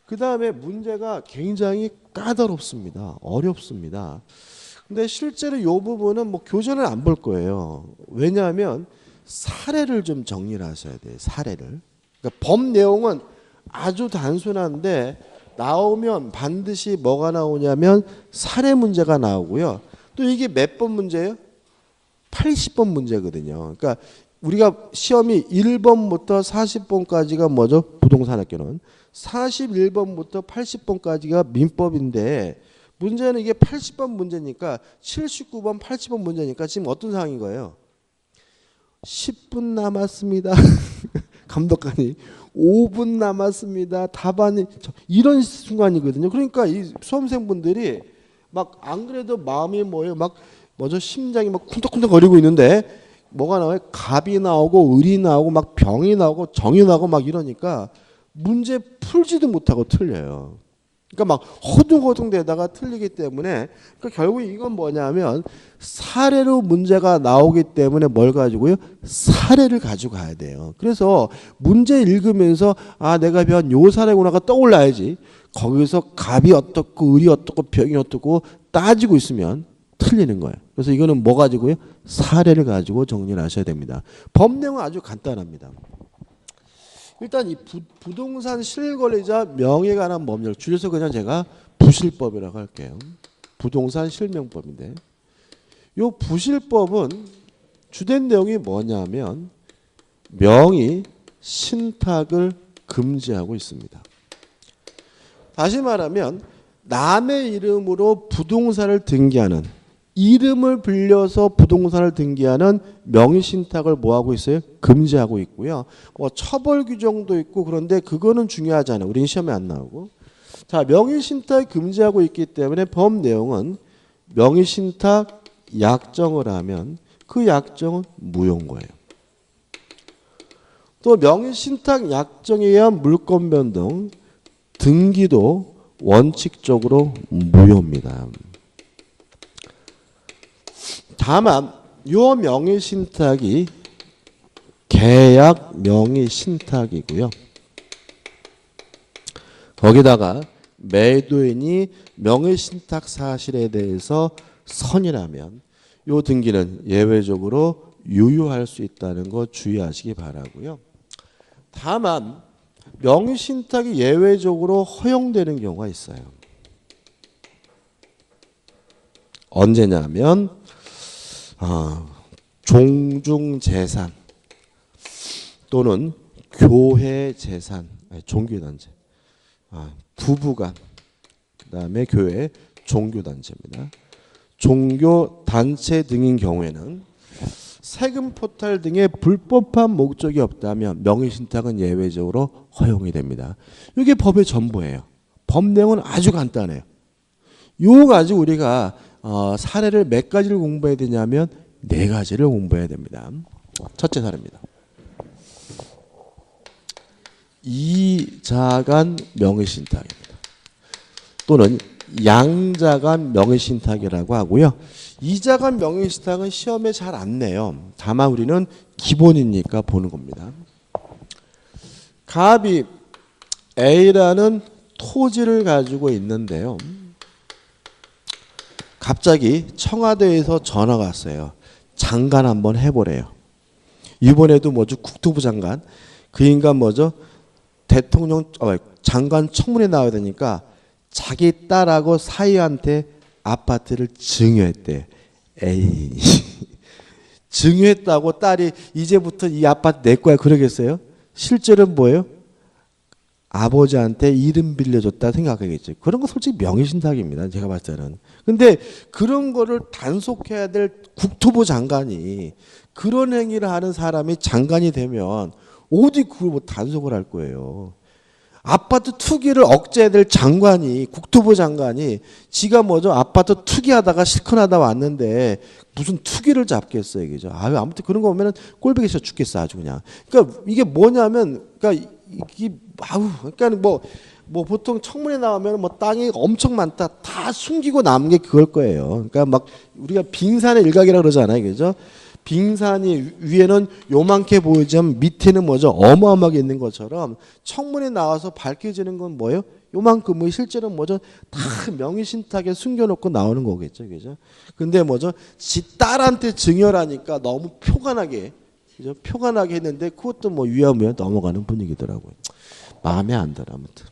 그 다음에 문제가 굉장히 까다롭습니다. 어렵습니다. 근데 실제로 이 부분은 뭐 교재는 안 볼 거예요. 왜냐하면 사례를 좀 정리를 하셔야 돼요. 사례를. 그러니까 법 내용은 아주 단순한데 나오면 반드시 뭐가 나오냐면 사례 문제가 나오고요. 또 이게 몇 번 문제예요? 80번 문제거든요. 그러니까 우리가 시험이 1번부터 40번까지가 뭐죠? 부동산 학교는. 41번부터 80번까지가 민법인데 문제는 이게 80번 문제니까 79번, 80번 문제니까 지금 어떤 상황인 거예요? 10분 남았습니다. 감독관이 5분 남았습니다. 답안이 이런 순간이거든요. 그러니까 이 수험생분들이 막 안 그래도 마음이 뭐예요? 막 뭐죠? 심장이 막 쿵덕쿵덕 거리고 있는데 뭐가 나와요? 갑이 나오고 을이 나오고 막 병이 나오고 정이 나오고 막 이러니까 문제 풀지도 못하고 틀려요. 그러니까 막 허둥허둥대다가 틀리기 때문에 그러니까 결국 이건 뭐냐면 사례로 문제가 나오기 때문에 뭘 가지고요? 사례를 가지고 가야 돼요. 그래서 문제 읽으면서 아 내가 배운 요 사례구나가 떠올라야지. 거기서 갑이 어떻고 을이 어떻고 병이 어떻고 따지고 있으면 틀리는 거예요. 그래서 이거는 뭐 가지고요? 사례를 가지고 정리를 하셔야 됩니다. 법 내용은 아주 간단합니다. 일단 이 부동산 실권리자 명의에 관한 법률 줄여서 그냥 제가 부실법이라고 할게요. 부동산 실명법인데 이 부실법은 주된 내용이 뭐냐면 명의 신탁을 금지하고 있습니다. 다시 말하면 남의 이름으로 부동산을 등기하는 이름을 빌려서 부동산을 등기하는 명의신탁을 뭐하고 있어요? 금지하고 있고요. 뭐 처벌 규정도 있고 그런데 그거는 중요하지 않아요. 우리는 시험에 안 나오고. 자, 명의신탁 금지하고 있기 때문에 법 내용은 명의신탁 약정을 하면 그 약정은 무효인 거예요. 또 명의신탁 약정에 의한 물권 변동 등기도 원칙적으로 무효입니다. 다만 이 명의신탁이 계약 명의신탁이고요. 거기다가 매도인이 명의신탁 사실에 대해서 선이라면 이 등기는 예외적으로 유효할 수 있다는 거 주의하시기 바라고요. 다만 명의신탁이 예외적으로 허용되는 경우가 있어요. 언제냐면 종중재산 또는 교회재산, 종교단체, 부부간, 그 다음에 교회, 종교단체입니다. 종교단체 등인 경우에는 세금 포탈 등의 불법한 목적이 없다면 명의신탁은 예외적으로 허용이 됩니다. 이게 법의 전부예요. 법 내용은 아주 간단해요. 이거 가지고 우리가 사례를 몇 가지를 공부해야 되냐면 4가지를 공부해야 됩니다. 첫째 사례입니다. 이자간 명의신탁입니다. 또는 양자간 명의신탁이라고 하고요. 이자간 명의신탁은 시험에 잘 안 내요. 다만 우리는 기본이니까 보는 겁니다. 갑이 A라는 토지를 가지고 있는데요. 갑자기 청와대에서 전화가 왔어요. 장관 한번 해보래요. 이번에도 뭐죠? 국토부 장관. 그 인간 뭐죠? 대통령 장관 청문회 나와야 되니까 자기 딸하고 사위한테 아파트를 증여했대. 에이. 증여했다고 딸이 이제부터 이 아파트 내 거야 그러겠어요? 실제로는 뭐예요? 아버지한테 이름 빌려줬다 생각하겠죠. 그런 거 솔직히 명의신탁입니다. 제가 봤을 때는. 근데 그런 거를 단속해야 될 국토부 장관이 그런 행위를 하는 사람이 장관이 되면 어디 그걸 뭐 단속을 할 거예요. 아파트 투기를 억제해야 될 장관이 국토부 장관이 지가 뭐죠? 아파트 투기하다가 실컷하다 왔는데 무슨 투기를 잡겠어요. 그죠? 아무튼 그런 거 보면은 꼴보기 싫어 죽겠어 아주 그냥. 그러니까 이게 뭐냐면 그러니까 이게 그러니까 뭐 보통 청문회 나오면 뭐 땅이 엄청 많다 다 숨기고 남은 게 그걸 거예요. 그러니까 막 우리가 빙산의 일각이라 그러잖아요. 그죠? 빙산이 위에는 요만게 보이지만 밑에는 뭐죠? 어마어마하게 있는 것처럼 청문회 나와서 밝혀지는 건 뭐예요? 요만큼은 실제로는 뭐죠? 다 명의신탁에 숨겨놓고 나오는 거겠죠. 그죠? 근데 뭐죠? 지 딸한테 증여라니까 너무 표관하게 그죠? 표관하게 했는데 그것도 뭐 위험해 넘어가는 분위기더라고요. 마음에 안 들어 아무튼.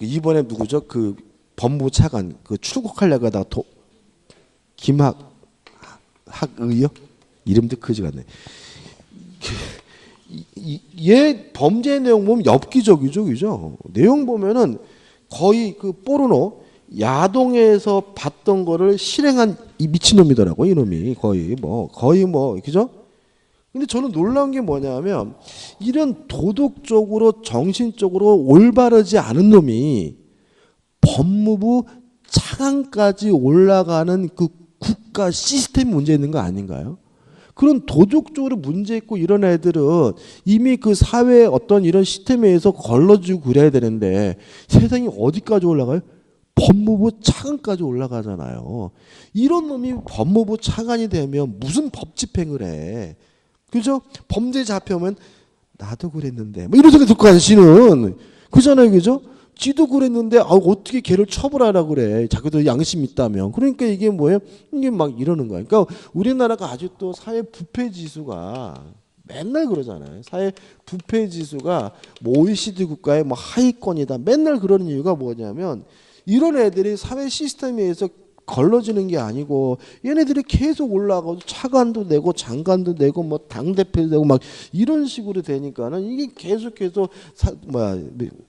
이번에 누구죠? 그 법무부 차관 그 출국하려고 하다가 학의요? 이름도 크지 않네. 얘 범죄 내용 보면 엽기적이죠, 그죠? 내용 보면은 거의 그 포르노 야동에서 봤던 거를 실행한 이 미친놈이더라고, 이놈이 거의 뭐, 그죠? 근데 저는 놀라운 게 뭐냐면 이런 도덕적으로 정신적으로 올바르지 않은 놈이 법무부 차관까지 올라가는 그 국가 시스템 문제 있는 거 아닌가요? 그런 도덕적으로 문제 있고 이런 애들은 이미 그 사회의 어떤 이런 시스템에 의해서 걸러지고 그래야 되는데 세상이 어디까지 올라가요? 법무부 차관까지 올라가잖아요. 이런 놈이 법무부 차관이 되면 무슨 법 집행을 해? 그죠? 범죄 잡혀면 나도 그랬는데 뭐 이런 소리 듣고 가시는 그잖아요, 그죠? 지도 그랬는데 어떻게 걔를 처벌하라고 그래? 자기도 양심 있다면. 그러니까 이게 뭐예요? 이게 막 이러는 거야. 그러니까 우리나라가 아직도 사회 부패 지수가 맨날 그러잖아요. 사회 부패 지수가 뭐 OECD 국가의 뭐 하위권이다. 맨날 그러는 이유가 뭐냐면 이런 애들이 사회 시스템에 의해서 걸러지는 게 아니고 얘네들이 계속 올라가고 차관도 내고 장관도 내고 뭐 당대표도 되고 막 이런 식으로 되니까는 이게 계속해서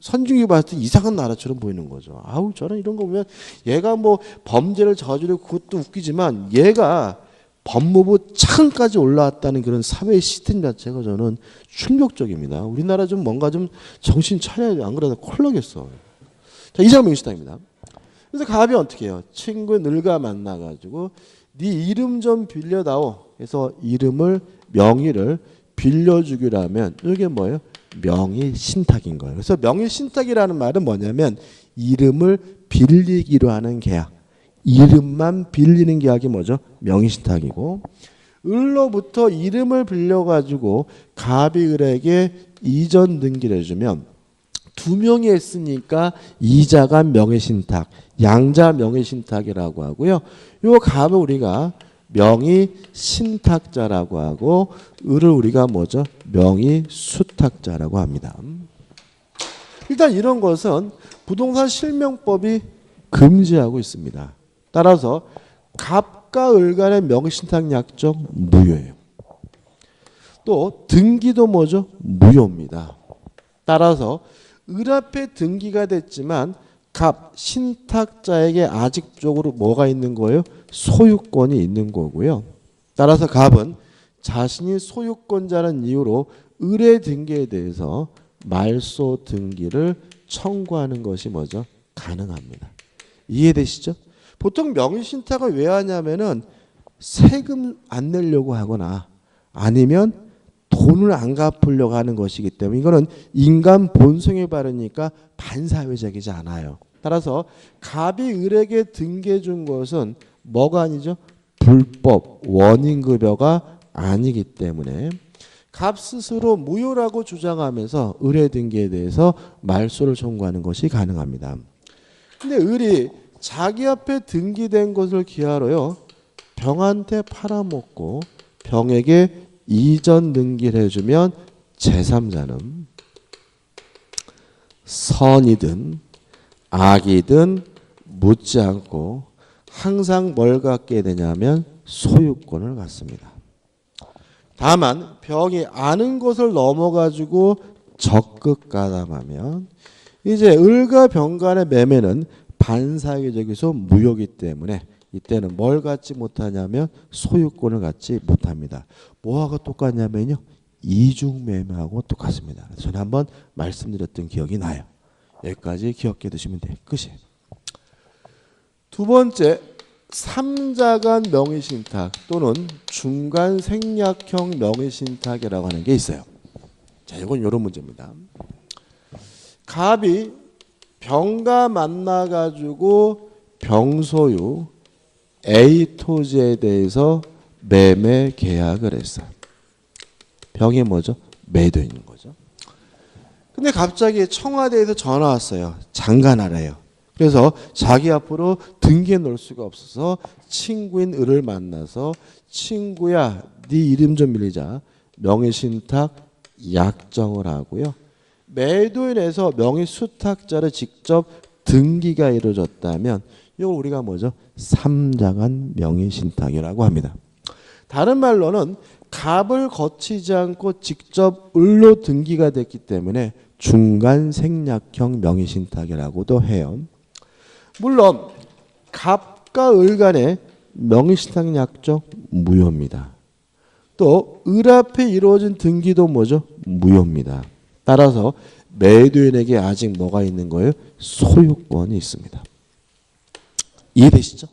선진국이 봤을 때 이상한 나라처럼 보이는 거죠. 아우 저는 이런 거 보면 얘가 뭐 범죄를 저지르고 그것도 웃기지만 얘가 법무부 차관까지 올라왔다는 그런 사회 시스템 자체가 저는 충격적입니다. 우리나라 좀 뭔가 좀 정신 차려야 돼. 안 그러다 콜 나겠어. 자, 이상한 명시당입니다. 그래서 갑이 어떻게 해요? 친구 늙어 만나가지고 네 이름 좀 빌려다오. 그래서 이름을 명의를 빌려주기로 하면 이게 뭐예요? 명의 신탁인 거예요. 그래서 명의 신탁이라는 말은 뭐냐면 이름을 빌리기로 하는 계약. 이름만 빌리는 계약이 뭐죠? 명의 신탁이고 을로부터 이름을 빌려가지고 갑이 을에게 이전 등기를 해주면 두 명이 했으니까 이자가 명의신탁, 양자 명의신탁이라고 하고요. 요 갑을 우리가 명의신탁자라고 하고 을을 우리가 뭐죠? 명의수탁자라고 합니다. 일단 이런 것은 부동산 실명법이 금지하고 있습니다. 따라서 갑과 을 간의 명의신탁 약정 무효예요. 또 등기도 뭐죠? 무효입니다. 따라서 을 앞에 등기가 됐지만 갑 신탁자에게 아직적으로 뭐가 있는 거예요? 소유권이 있는 거고요. 따라서 갑은 자신이 소유권자라는 이유로 을의 등기에 대해서 말소 등기를 청구하는 것이 뭐죠? 가능합니다. 이해되시죠? 보통 명의신탁을 왜 하냐면은 세금 안 내려고 하거나 아니면 돈을 안 갚으려고 하는 것이기 때문에 이거는 인간 본성에 바르니까 반사회적이지 않아요. 따라서 갑이 을에게 등기해 준 것은 뭐가 아니죠? 불법 원인급여가 아니기 때문에 갑 스스로 무효라고 주장하면서 을의 등기에 대해서 말소를 청구하는 것이 가능합니다. 근데 을이 자기 앞에 등기된 것을 기하로요 병한테 팔아먹고 병에게 이전 등기를 해주면 제3자는 선이든 악이든 묻지 않고 항상 뭘 갖게 되냐면 소유권을 갖습니다. 다만 병이 아는 것을 넘어가지고 적극 가담하면 이제 을과 병 간의 매매는 반사회적에서 무효이기 때문에 이때는 뭘 갖지 못하냐면 소유권을 갖지 못합니다. 뭐하고 똑같냐면요. 이중매매하고 똑같습니다. 저는 한번 말씀드렸던 기억이 나요. 여기까지 기억해 두시면 돼요. 끝이에요. 두 번째, 3자간 명의신탁 또는 중간 생략형 명의신탁이라고 하는 게 있어요. 자, 이건 이런 문제입니다. 갑이 병과 만나가지고 병소유 A 토지에 대해서 매매 계약을 했어요. 병이 뭐죠? 매도 있는 거죠. 근데 갑자기 청와대에서 전화 왔어요. 장관하래요. 그래서 자기 앞으로 등기해 놓을 수가 없어서 친구인 을을 만나서 친구야, 네 이름 좀 빌리자. 명의신탁 약정을 하고요. 매도인에서 명의수탁자를 직접 등기가 이루어졌다면 이걸 우리가 뭐죠? 3자간 명의신탁이라고 합니다. 다른 말로는 갑을 거치지 않고 직접 을로 등기가 됐기 때문에 중간 생략형 명의신탁이라고도 해요. 물론 갑과 을 간의 명의신탁 약정 무효입니다. 또 을 앞에 이루어진 등기도 뭐죠? 무효입니다. 따라서 매도인에게 아직 뭐가 있는 거예요? 소유권이 있습니다. 이해되시죠?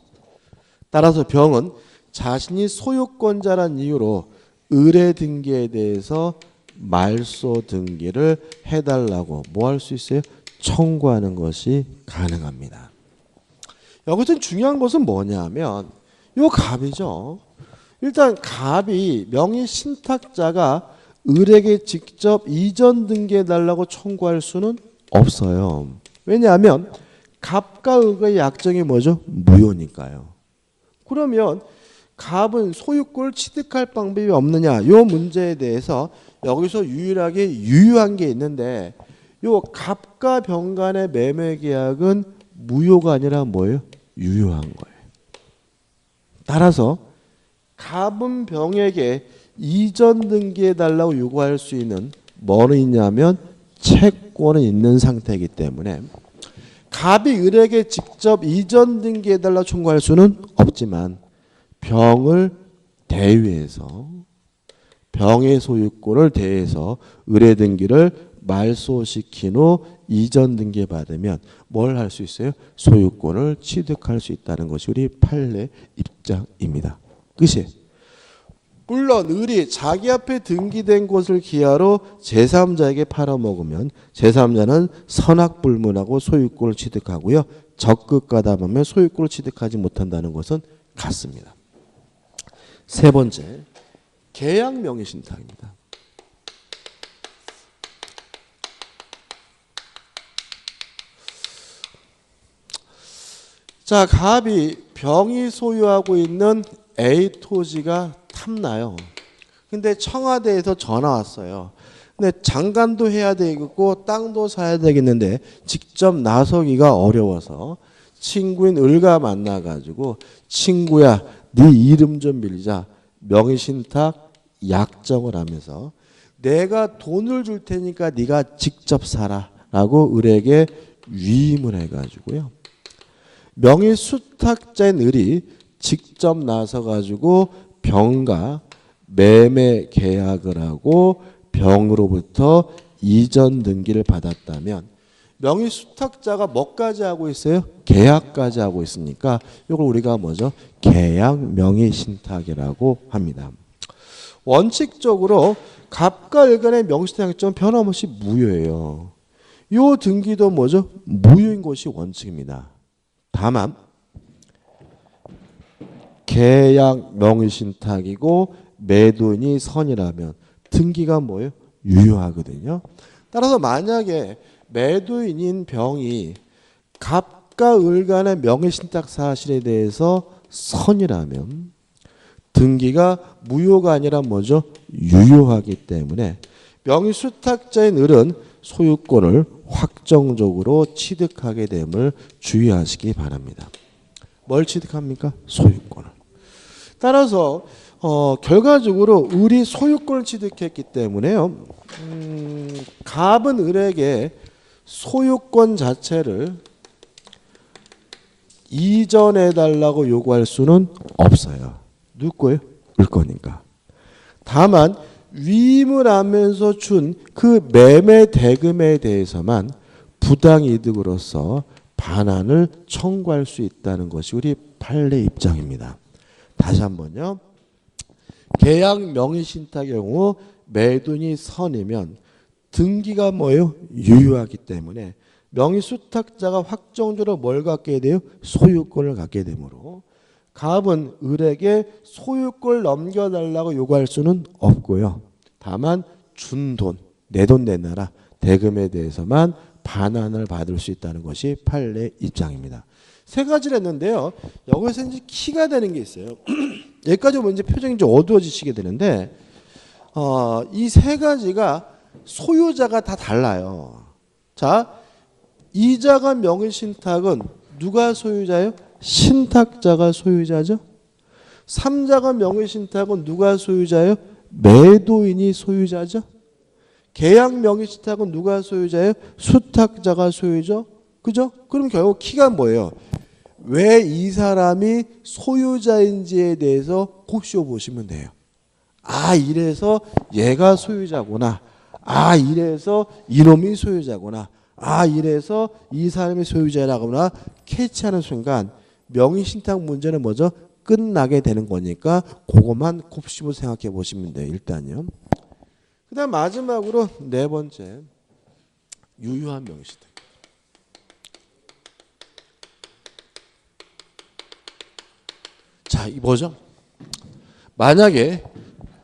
따라서 병은 자신이 소유권자란 이유로 의뢰 등기에 대해서 말소 등기를 해달라고 뭐 할 수 있어요? 청구하는 것이 가능합니다. 여기서 중요한 것은 뭐냐면 요 갑이죠. 일단 갑이 명의 신탁자가 을에게 직접 이전 등기해달라고 청구할 수는 없어요. 왜냐하면 갑과 을의 약정이 뭐죠? 무효니까요. 그러면 갑은 소유권을 취득할 방법이 없느냐? 이 문제에 대해서 여기서 유일하게 유효한 게 있는데 요 갑과 병 간의 매매 계약은 무효가 아니라 뭐예요? 유효한 거예요. 따라서 갑은 병에게 이전 등기해달라고 요구할 수 있는 뭐는 있냐면 채권은 있는 상태이기 때문에 갑이 을에게 직접 이전 등기해달라고 청구할 수는 없지만 병을 대위해서 병의 소유권을 대해서 의뢰 등기를 말소시킨 후 이전 등기 받으면 뭘 할 수 있어요? 소유권을 취득할 수 있다는 것이 우리 판례 입장입니다. 끝이. 물론 을이 자기 앞에 등기된 곳을 기하로 제3자에게 팔아먹으면 제3자는 선악불문하고 소유권을 취득하고요. 적극 가담하면 소유권을 취득하지 못한다는 것은 같습니다. 세 번째, 계약 명의 신탁입니다. 자, 갑이 병이 소유하고 있는 A 토지가 탐나요. 근데 청와대에서 전화 왔어요. 근데 장관도 해야 되겠고 땅도 사야 되겠는데 직접 나서기가 어려워서 친구인 을과 만나가지고 친구야 네 이름 좀 빌리자 명의신탁 약정을 하면서 내가 돈을 줄 테니까 네가 직접 사라 라고 을에게 위임을 해가지고요. 명의수탁자인 을이 직접 나서가지고 병과 매매 계약을 하고 병으로부터 이전 등기를 받았다면 명의수탁자가 뭐까지 하고 있어요? 계약까지 하고 있으니까 이걸 우리가 뭐죠? 계약 명의신탁이라고 합니다. 원칙적으로 갑과 을 간의 명의신탁약정은 변함없이 무효예요. 이 등기도 뭐죠? 무효인 것이 원칙입니다. 다만 계약 명의신탁이고 매도인이 선이라면 등기가 뭐예요? 유효하거든요. 따라서 만약에 매도인인 병이 갑과 을 간의 명의신탁 사실에 대해서 선이라면 등기가 무효가 아니라 뭐죠? 유효하기 때문에 명의수탁자인 을은 소유권을 확정적으로 취득하게 됨을 주의하시기 바랍니다. 뭘 취득합니까? 소유권을. 따라서 결과적으로 을이 소유권을 취득했기 때문에요. 갑은 을에게 소유권 자체를 이전해달라고 요구할 수는 없어요. 누구 거예요? 을 거니까. 다만 위임을 하면서 준 그 매매 대금에 대해서만 부당이득으로서 반환을 청구할 수 있다는 것이 우리 판례 입장입니다. 다시 한번요. 계약 명의신탁의 경우 매도인이 선이면 등기가 뭐예요? 유효하기 때문에 명의수탁자가 확정적으로 뭘 갖게 돼요? 소유권을 갖게 되므로 갑은 을에게 소유권을 넘겨달라고 요구할 수는 없고요. 다만 준 돈, 내 돈 내놔라 대금에 대해서만 반환을 받을 수 있다는 것이 판례 입장입니다. 세 가지를 했는데요. 여기서 이제 키가 되는 게 있어요. 여기까지 보면 이제 표정이 좀 어두워지시게 되는데 이 세 가지가 소유자가 다 달라요. 자, 이자가 명의신탁은 누가 소유자예요? 신탁자가 소유자죠. 3자가 명의신탁은 누가 소유자예요? 매도인이 소유자죠. 계약 명의신탁은 누가 소유자예요? 수탁자가 소유죠. 그죠? 그럼 결국 키가 뭐예요? 왜 이 사람이 소유자인지에 대해서 곱씹어 보시면 돼요. 아, 이래서 얘가 소유자구나. 아, 이래서 이놈이 소유자구나. 아, 이래서 이 사람이 소유자라거나 캐치하는 순간 명의신탁 문제는 뭐죠? 끝나게 되는 거니까 그것만 곱씹어 생각해 보시면 돼요. 일단요. 그 다음 마지막으로 네 번째 유효한 명의신탁. 자, 이 뭐죠? 만약에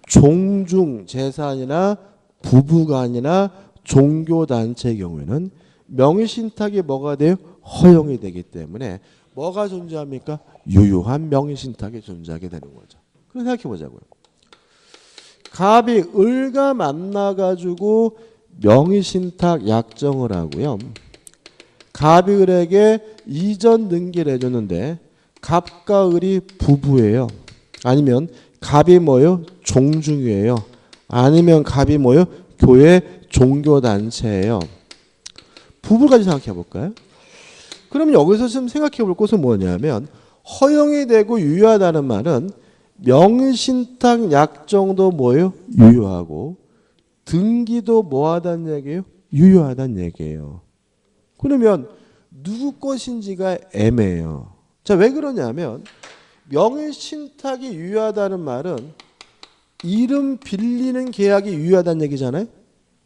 종중 재산이나 부부간이나 종교단체의 경우에는 명의신탁이 뭐가 돼요? 허용이 되기 때문에 뭐가 존재합니까? 유효한 명의신탁이 존재하게 되는 거죠. 그럼 생각해 보자고요. 갑이 을과 만나가지고 명의신탁 약정을 하고요. 갑이 을에게 이전 등기를 해줬는데 갑과 을이 부부예요. 아니면 갑이 뭐예요? 종중이에요. 아니면 갑이 뭐예요? 교회 종교단체예요. 부부까지 생각해 볼까요? 그럼 여기서 좀 생각해 볼 것은 뭐냐면 허용이 되고 유효하다는 말은 명의신탁 약정도 뭐예요? 유효하고 등기도 뭐하다는 얘기예요? 유효하다는 얘기예요. 그러면 누구 것인지가 애매해요. 자, 왜 그러냐면 명의신탁이 유효하다는 말은 이름 빌리는 계약이 유효하다는 얘기잖아요.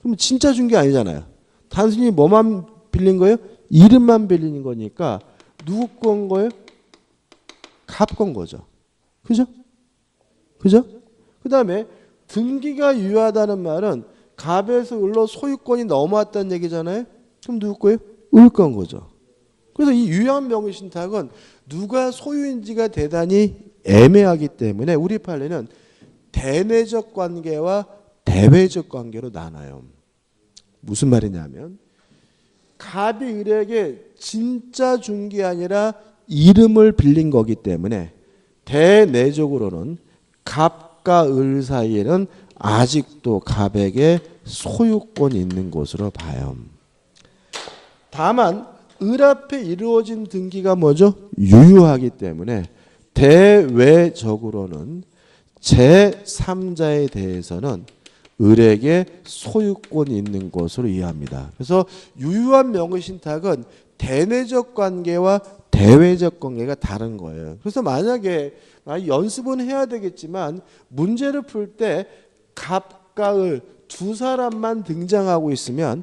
그럼 진짜 준 게 아니잖아요. 단순히 뭐만 빌린 거예요? 이름만 빌리는 거니까 누구 건 거예요? 갑 건 거죠. 그죠? 그죠? 그 다음에 등기가 유효하다는 말은 갑에서 을로 소유권이 넘어왔다는 얘기잖아요. 그럼 누구 거예요? 을 건 거죠. 그래서 이 유효한 명의신탁은 누가 소유인지가 대단히 애매하기 때문에 우리 판례는 대내적 관계와 대외적 관계로 나눠요. 무슨 말이냐면 갑이 을에게 진짜 준 게 아니라 이름을 빌린 거기 때문에 대내적으로는 갑과 을 사이에는 아직도 갑에게 소유권이 있는 것으로 봐요. 다만 을 앞에 이루어진 등기가 뭐죠? 유효하기 때문에 대외적으로는 제3자에 대해서는 을에게 소유권이 있는 것으로 이해합니다. 그래서 유효한 명의신탁은 대내적 관계와 대외적 관계가 다른 거예요. 그래서 만약에 연습은 해야 되겠지만 문제를 풀 때 갑과 을 두 사람만 등장하고 있으면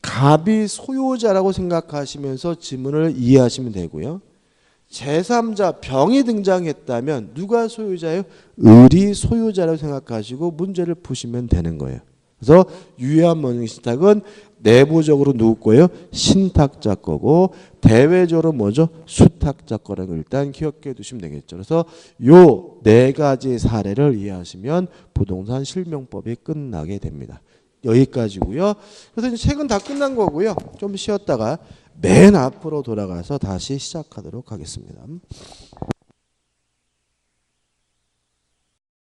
갑이 소유자라고 생각하시면서 지문을 이해하시면 되고요. 제3자 병이 등장했다면 누가 소유자예요? 을이 소유자라고 생각하시고 문제를 푸시면 되는 거예요. 그래서 유효한 명의신탁은 내부적으로 누구 거예요? 신탁자 거고 대외적으로 뭐죠? 수탁자 거라는 걸 일단 기억해 두시면 되겠죠. 그래서 요 네 가지 사례를 이해하시면 부동산 실명법이 끝나게 됩니다. 여기까지고요. 그래서 이제 책은 다 끝난 거고요. 좀 쉬었다가 맨 앞으로 돌아가서 다시 시작하도록 하겠습니다.